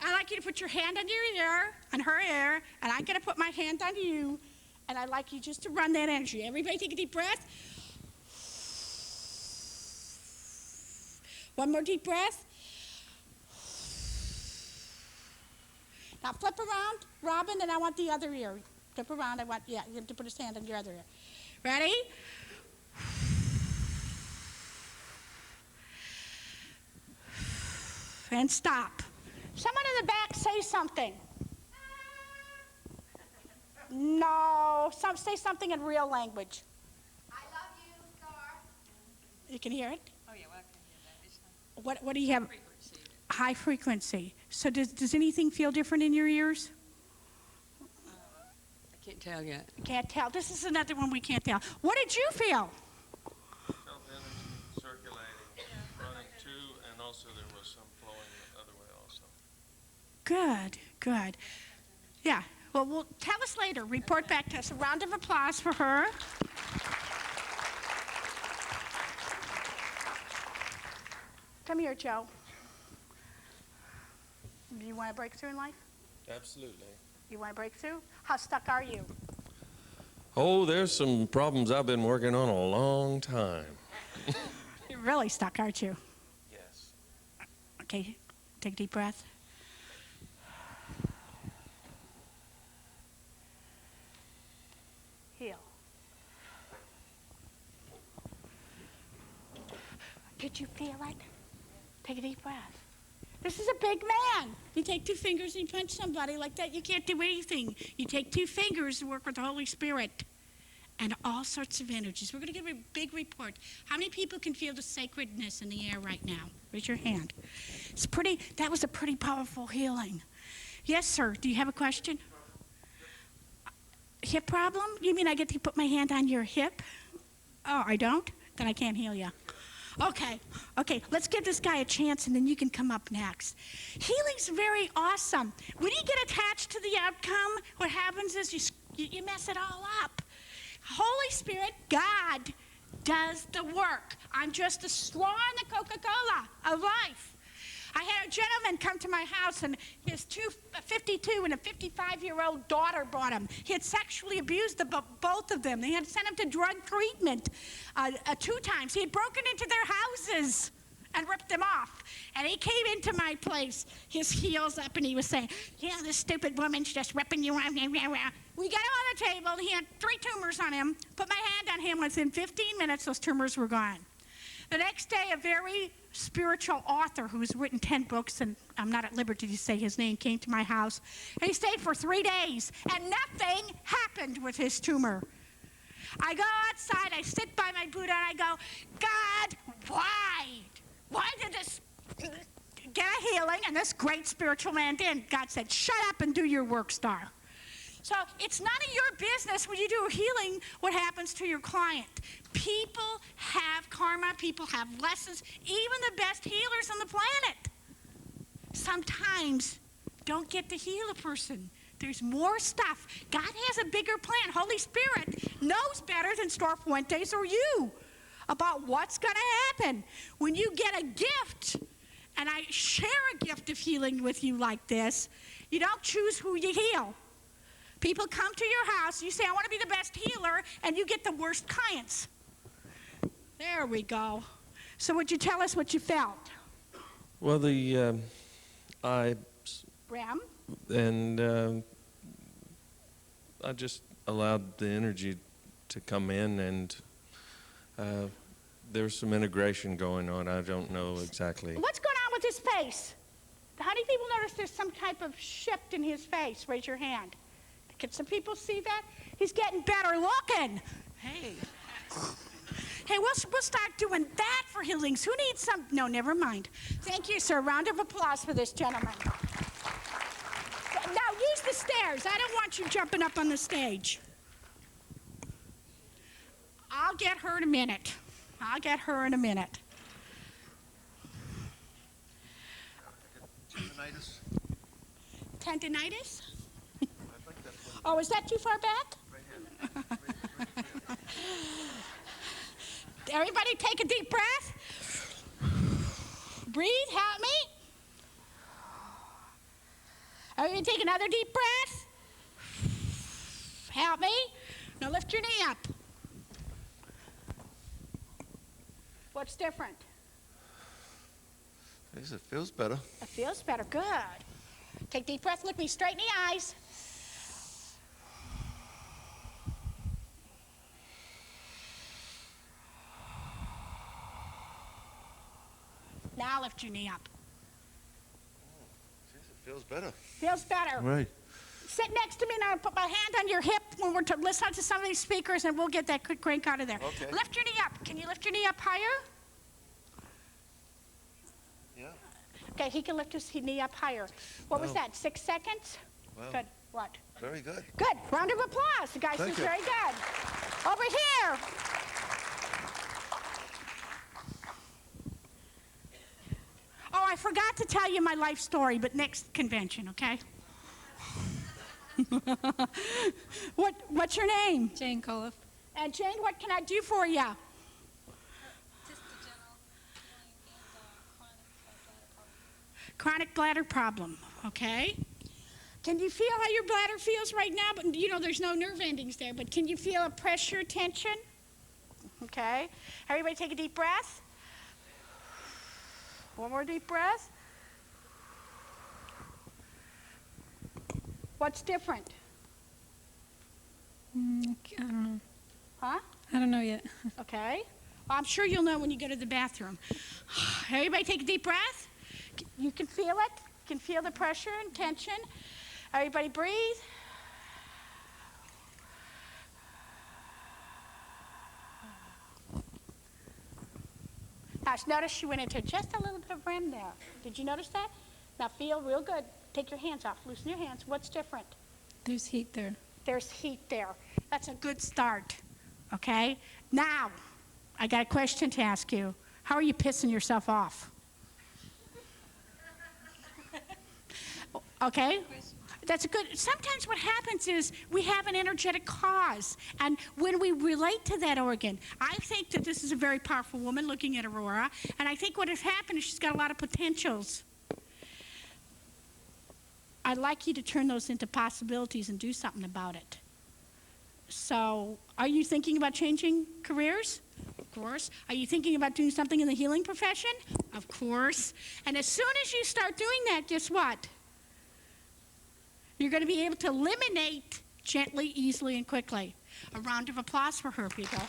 [SPEAKER 2] I like you to put your hand on your ear, on her ear, and I'm going to put my hand on you, and I'd like you just to run that energy. Everybody take a deep breath. One more deep breath. Now flip around, Robin, and I want the other ear. Flip around, you have to put his hand on your other ear. Ready? And stop. Someone in the back say something. No, say something in real language.
[SPEAKER 16] I love you, Starr.
[SPEAKER 2] You can hear it?
[SPEAKER 9] Oh, yeah, well, I can hear that.
[SPEAKER 2] What do you have?
[SPEAKER 9] Frequency.
[SPEAKER 2] High frequency. So does anything feel different in your ears?
[SPEAKER 15] I can't tell yet.
[SPEAKER 2] Can't tell. This is another one we can't tell. What did you feel?
[SPEAKER 11] Felt energy circulating, running to, and also there was some flowing the other way also.
[SPEAKER 2] Good, good. Yeah, well, tell us later. Report back to us. A round of applause for her. Come here, Joe. Do you want a breakthrough in life?
[SPEAKER 11] Absolutely.
[SPEAKER 2] You want a breakthrough? How stuck are you?
[SPEAKER 11] Oh, there's some problems I've been working on a long time.
[SPEAKER 2] You're really stuck, aren't you?
[SPEAKER 11] Yes.
[SPEAKER 2] Okay, take a deep breath. Heal. Did you feel it? Take a deep breath. This is a big man. You take 2 fingers and you punch somebody like that, you can't do anything. You take 2 fingers and work with the Holy Spirit. and all sorts of energies. We're going to give a big report. How many people can feel the sacredness in the air right now? Raise your hand. That was a pretty powerful healing. Yes, sir. Do you have a question? Hip problem? You mean I get to put my hand on your hip? Oh, I don't? Then I can't heal you. Okay, let's give this guy a chance and then you can come up next. Healing's very awesome. When you get attached to the outcome, what happens is you mess it all up. Holy Spirit, God, does the work. I'm just a straw in the Coca-Cola of life. I had a gentleman come to my house, and his 52 and a 55-year-old daughter brought him. He had sexually abused both of them. They had sent him to drug treatment 2 times. He had broken into their houses and ripped them off. And he came into my place, his heels up, and he was saying, yeah, this stupid woman's just ripping you off. We got him on the table. He had 3 tumors on him. Put my hand on him. Within 15 minutes, those tumors were gone. The next day, a very spiritual author who's written 10 books, and I'm not at liberty to say his name, came to my house. And he stayed for 3 days, and nothing happened with his tumor. I go outside, I sit by my Buddha, and I go, God, why? Why did this get a healing? And this great spiritual man did. God said, shut up and do your work, Starr. So it's none of your business when you do a healing what happens to your client. People have karma. People have lessons. Even the best healers on the planet sometimes don't get to heal a person. There's more stuff. God has a bigger plan. Holy Spirit knows better than Starr Fuentes or you about what's going to happen. When you get a gift, and I share a gift of healing with you like this, you don't choose who you heal. People come to your house, you say, I want to be the best healer, and you get the worst clients. There we go. So would you tell us what you felt?
[SPEAKER 11] Well,
[SPEAKER 2] Bram?
[SPEAKER 11] And I just allowed the energy to come in, and there's some integration going on. I don't know exactly.
[SPEAKER 2] What's going on with his face? How many people notice there's some type of shift in his face? Raise your hand. Can some people see that? He's getting better looking. Hey. Hey, we'll start doing that for healings. Who needs some? No, never mind. Thank you, sir. Round of applause for this gentleman. Now, use the stairs. I don't want you jumping up on the stage. I'll get her in a minute. Tendinitis? Oh, is that too far back? Everybody take a deep breath. Breathe, help me. Everybody take another deep breath. Help me. Now lift your knee up. What's different?
[SPEAKER 11] It feels better.
[SPEAKER 2] It feels better, good. Take a deep breath, look me straight in the eyes. Now lift your knee up.
[SPEAKER 11] It feels better.
[SPEAKER 2] Feels better.
[SPEAKER 11] Right.
[SPEAKER 2] Sit next to me and I'll put my hand on your hip when we're listening to some of these speakers, and we'll get that quick crank out of there.
[SPEAKER 11] Okay.
[SPEAKER 2] Lift your knee up. Can you lift your knee up higher?
[SPEAKER 11] Yeah.
[SPEAKER 2] Okay, he can lift his knee up higher. What was that, 6 seconds?
[SPEAKER 11] Wow.
[SPEAKER 2] Good. What?
[SPEAKER 11] Very good.
[SPEAKER 2] Good. Round of applause. The guy
[SPEAKER 11] Thank
[SPEAKER 2] says
[SPEAKER 11] you.
[SPEAKER 2] very good. Over here. Oh, I forgot to tell you my life story, but next convention, okay? What's your name?
[SPEAKER 4] Jane Coliff.
[SPEAKER 2] And Jane, what can I do for you?
[SPEAKER 8] Just a general
[SPEAKER 2] Chronic bladder problem, okay? Can you feel how your bladder feels right now? But you know, there's no nerve endings there, but can you feel a pressure, tension? Okay. Everybody take a deep breath. One more deep breath. What's different?
[SPEAKER 4] I don't know.
[SPEAKER 2] Huh?
[SPEAKER 4] I don't know yet.
[SPEAKER 2] Okay. Well, I'm sure you'll know when you go to the bathroom. Everybody take a deep breath. You can feel it. You can feel the pressure and tension. Everybody breathe. Gosh, notice she went into just a little bit of REM there. Did you notice that? Now feel real good. Take your hands off. Loosen your hands. What's different?
[SPEAKER 4] There's heat there.
[SPEAKER 2] There's heat there. That's a good start, okay? Now, I got a question to ask you. How are you pissing yourself off? Okay? That's a good, sometimes what happens is we have an energetic cause, and when we relate to that organ, I think that this is a very powerful woman looking at Aurora, and I think what has happened is she's got a lot of potentials. I'd like you to turn those into possibilities and do something about it. So, are you thinking about changing careers? Of course. Are you thinking about doing something in the healing profession? Of course. And as soon as you start doing that, guess what? You're going to be able to eliminate gently, easily, and quickly. A round of applause for her, people.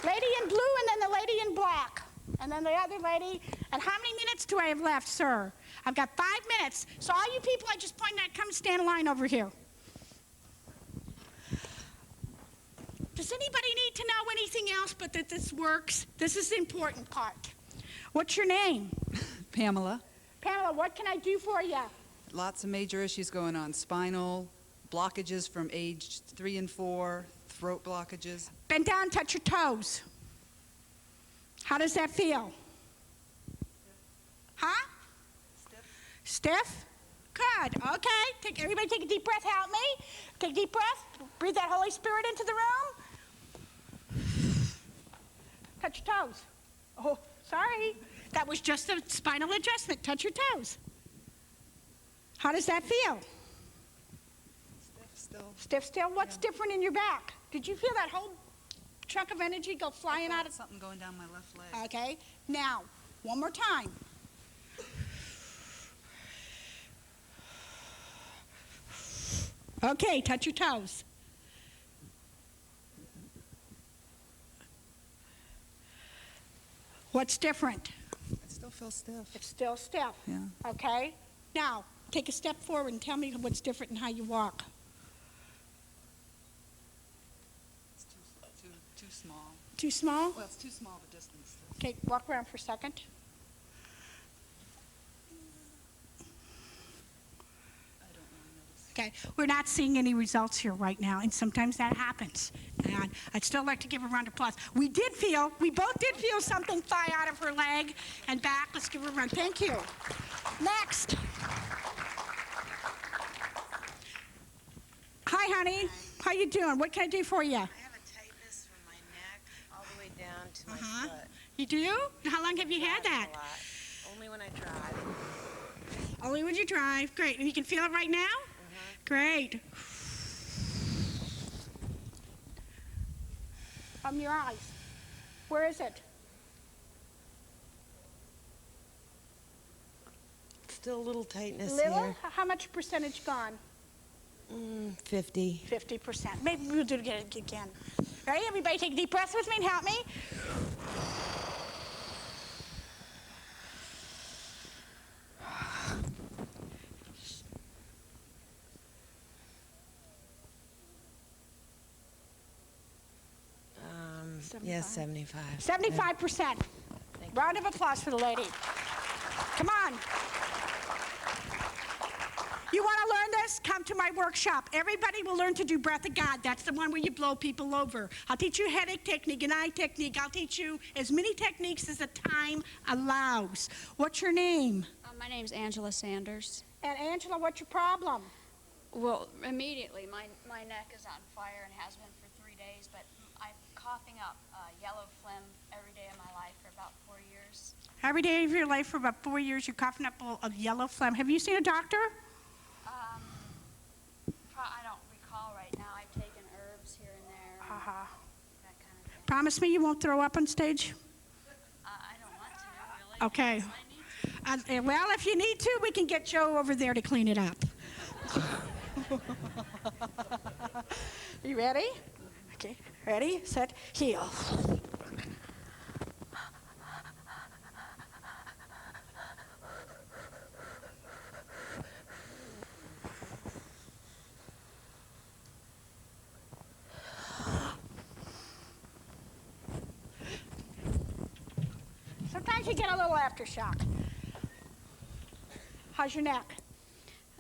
[SPEAKER 2] Lady in blue and then the lady in black. And then the other lady. And how many minutes do I have left, sir? I've got 5 minutes. So all you people I just pointed at, come stand in line over here. Does anybody need to know anything else but that this works? This is the important part. What's your name?
[SPEAKER 17] Pamela.
[SPEAKER 2] Pamela, what can I do for you?
[SPEAKER 17] Lots of major issues going on. Spinal, blockages from age 3 and 4, throat blockages.
[SPEAKER 2] Bend down, touch your toes. How does that feel? Huh? Stiff? Good. Okay. Everybody take a deep breath. Help me. Take a deep breath. Breathe that Holy Spirit into the room. Touch your toes. Oh, sorry. That was just a spinal adjustment. Touch your toes. How does that feel?
[SPEAKER 17] Stiff still.
[SPEAKER 2] Stiff still? What's different in your back? Did you feel that whole chunk of energy go flying out of...
[SPEAKER 17] Something going down my left leg.
[SPEAKER 2] Okay. Now, one more time. Okay, touch your toes. What's different?
[SPEAKER 17] I still feel stiff.
[SPEAKER 2] It's still stiff.
[SPEAKER 17] Yeah.
[SPEAKER 2] Okay. Now, take a step forward and tell me what's different in how you walk.
[SPEAKER 17] It's too small.
[SPEAKER 2] Too small?
[SPEAKER 17] Well, it's too small of a distance.
[SPEAKER 2] Okay, walk around for a second. Okay, we're not seeing any results here right now, and sometimes that happens. And I'd still like to give a round of applause. We both did feel something fly out of her leg and back. Let's give her a round. Thank you. Next. Hi, honey.
[SPEAKER 18] Hi.
[SPEAKER 2] How you doing? What can I do for you?
[SPEAKER 18] I have a tightness from my neck all the way down to my foot.
[SPEAKER 2] You do? How long have you had that?
[SPEAKER 18] A lot. Only when I drive.
[SPEAKER 2] Only when you drive. Great. And you can feel it right now? Great. Your eyes. Where is it?
[SPEAKER 18] Still a little tightness
[SPEAKER 2] Little?
[SPEAKER 18] here.
[SPEAKER 2] How much percentage gone?
[SPEAKER 18] 50.
[SPEAKER 2] 50%. Maybe we'll do it again. Ready? Everybody take a deep breath with me and help me.
[SPEAKER 18] Yes, 75.
[SPEAKER 2] 75%. Round of applause for the lady. Come on. You want to learn this? Come to my workshop. Everybody will learn to do breath of God. That's the one where you blow people over. I'll teach you a headache technique, an eye technique. I'll teach you as many techniques as the time allows. What's your name?
[SPEAKER 19] My name's Angela Sanders.
[SPEAKER 2] And Angela, what's your problem?
[SPEAKER 19] Well, immediately, my neck is on fire and has been for 3 days, but I'm coughing up yellow phlegm every day of my life for about 4 years.
[SPEAKER 2] Every day of your life for about 4 years, you're coughing up a yellow phlegm. Have you seen a doctor?
[SPEAKER 19] I don't recall right now. I've taken herbs here and there. And that kind of thing.
[SPEAKER 2] Promise me you won't throw up on stage?
[SPEAKER 19] I don't want to, really.
[SPEAKER 2] Okay. Well, if you need to, we can get Joe over there to clean it up. You ready? Okay. Ready, set, heal. Sometimes you get a little aftershock. How's your neck?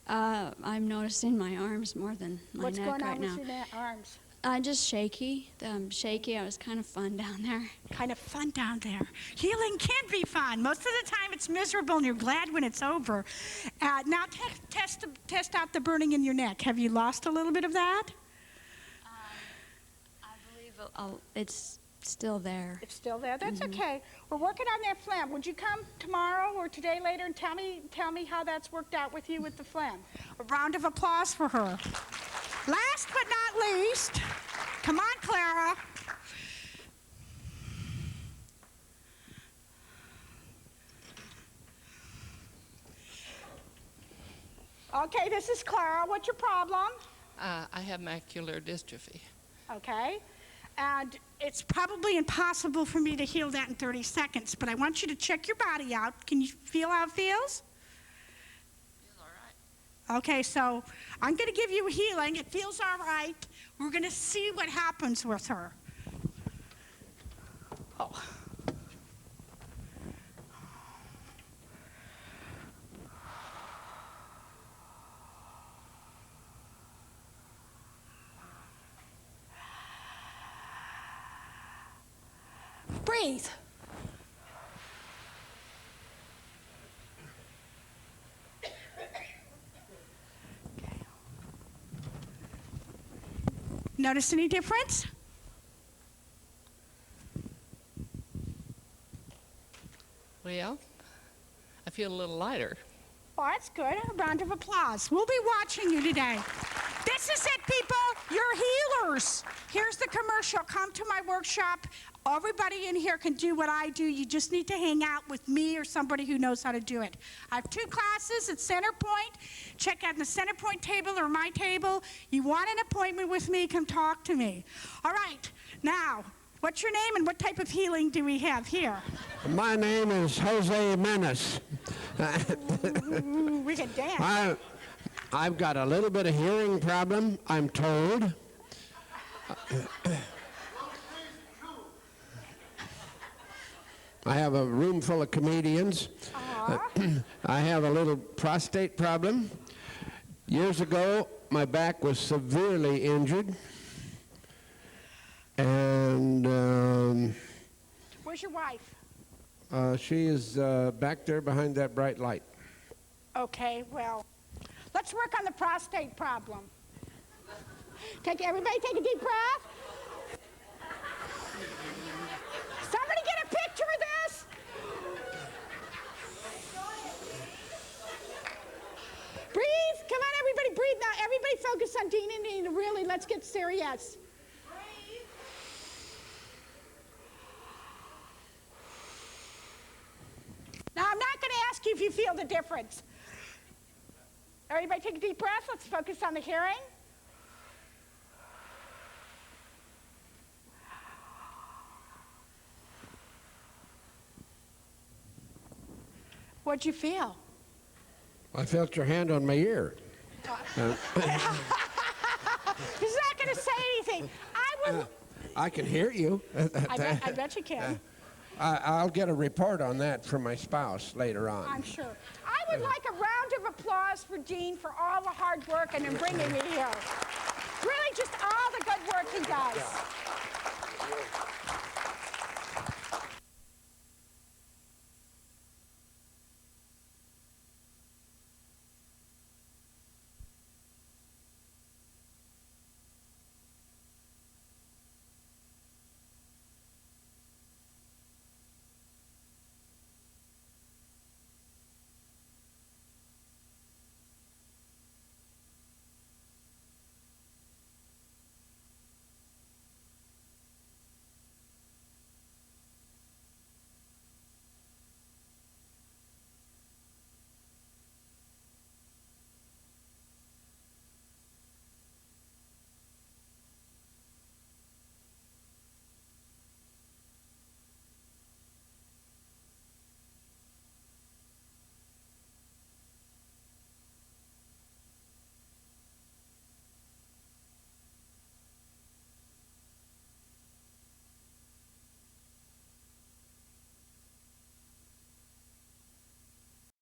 [SPEAKER 8] I'm noticing my arms more than my
[SPEAKER 2] What's
[SPEAKER 8] neck
[SPEAKER 2] going on
[SPEAKER 8] right
[SPEAKER 2] with
[SPEAKER 8] now.
[SPEAKER 2] your arms?
[SPEAKER 8] I'm just shaky. Shaky. I was kind of fun down there.
[SPEAKER 2] Kind of fun down there. Healing can be fun. Most of the time it's miserable and you're glad when it's over. Now test out the burning in your neck. Have you lost a little bit of that?
[SPEAKER 8] I believe it's still there.
[SPEAKER 2] It's still there? That's okay. We're working on that phlegm. Would you come tomorrow or today later and tell me how that's worked out with you with the phlegm? A round of applause for her. Last but not least, come on, Clara. Okay, this is Clara. What's your problem?
[SPEAKER 20] I have macular dystrophy.
[SPEAKER 2] Okay. And it's probably impossible for me to heal that in 30 seconds, but I want you to check your body out. Can you feel how it feels?
[SPEAKER 20] Feels all right.
[SPEAKER 2] Okay, so I'm going to give you a healing. It feels all right. We're going to see what happens with her. Oh. Breathe. Notice any difference?
[SPEAKER 20] Well, I feel a little lighter.
[SPEAKER 2] Oh, that's good. A round of applause. We'll be watching you today. This is it, people. You're healers. Here's the commercial. Come to my workshop. Everybody in here can do what I do. You just need to hang out with me or somebody who knows how to do it. I have 2 classes at Centerpoint. Check out the Centerpoint table or my table. You want an appointment with me, come talk to me. All right. Now, what's your name and what type of healing do we have here?
[SPEAKER 1] My name is Jose Menace.
[SPEAKER 2] Ooh, we can dance.
[SPEAKER 1] I've got a little bit of hearing problem, I'm told. I have a room full of comedians. I have a little prostate problem. Years ago, my back was severely injured. And
[SPEAKER 2] where's your wife?
[SPEAKER 1] she is back there behind that bright light.
[SPEAKER 2] Okay, well, let's work on the prostate problem. Everybody take a deep breath. Somebody get a picture of this. Breathe. Come on, everybody, breathe now. Everybody focus on Dean and Nina. Really, let's get serious. Now, I'm not going to ask you if you feel the difference. Everybody take a deep breath. Let's focus on the hearing. What'd you feel?
[SPEAKER 1] I felt your hand on my ear.
[SPEAKER 2] He's not going to say anything.
[SPEAKER 1] I can hear you.
[SPEAKER 2] I bet you can.
[SPEAKER 1] I'll get a report on that from my spouse later on.
[SPEAKER 2] I'm sure. I would like a round of applause for Dean for all the hard work and in bringing me here. Really, just all the good work he does.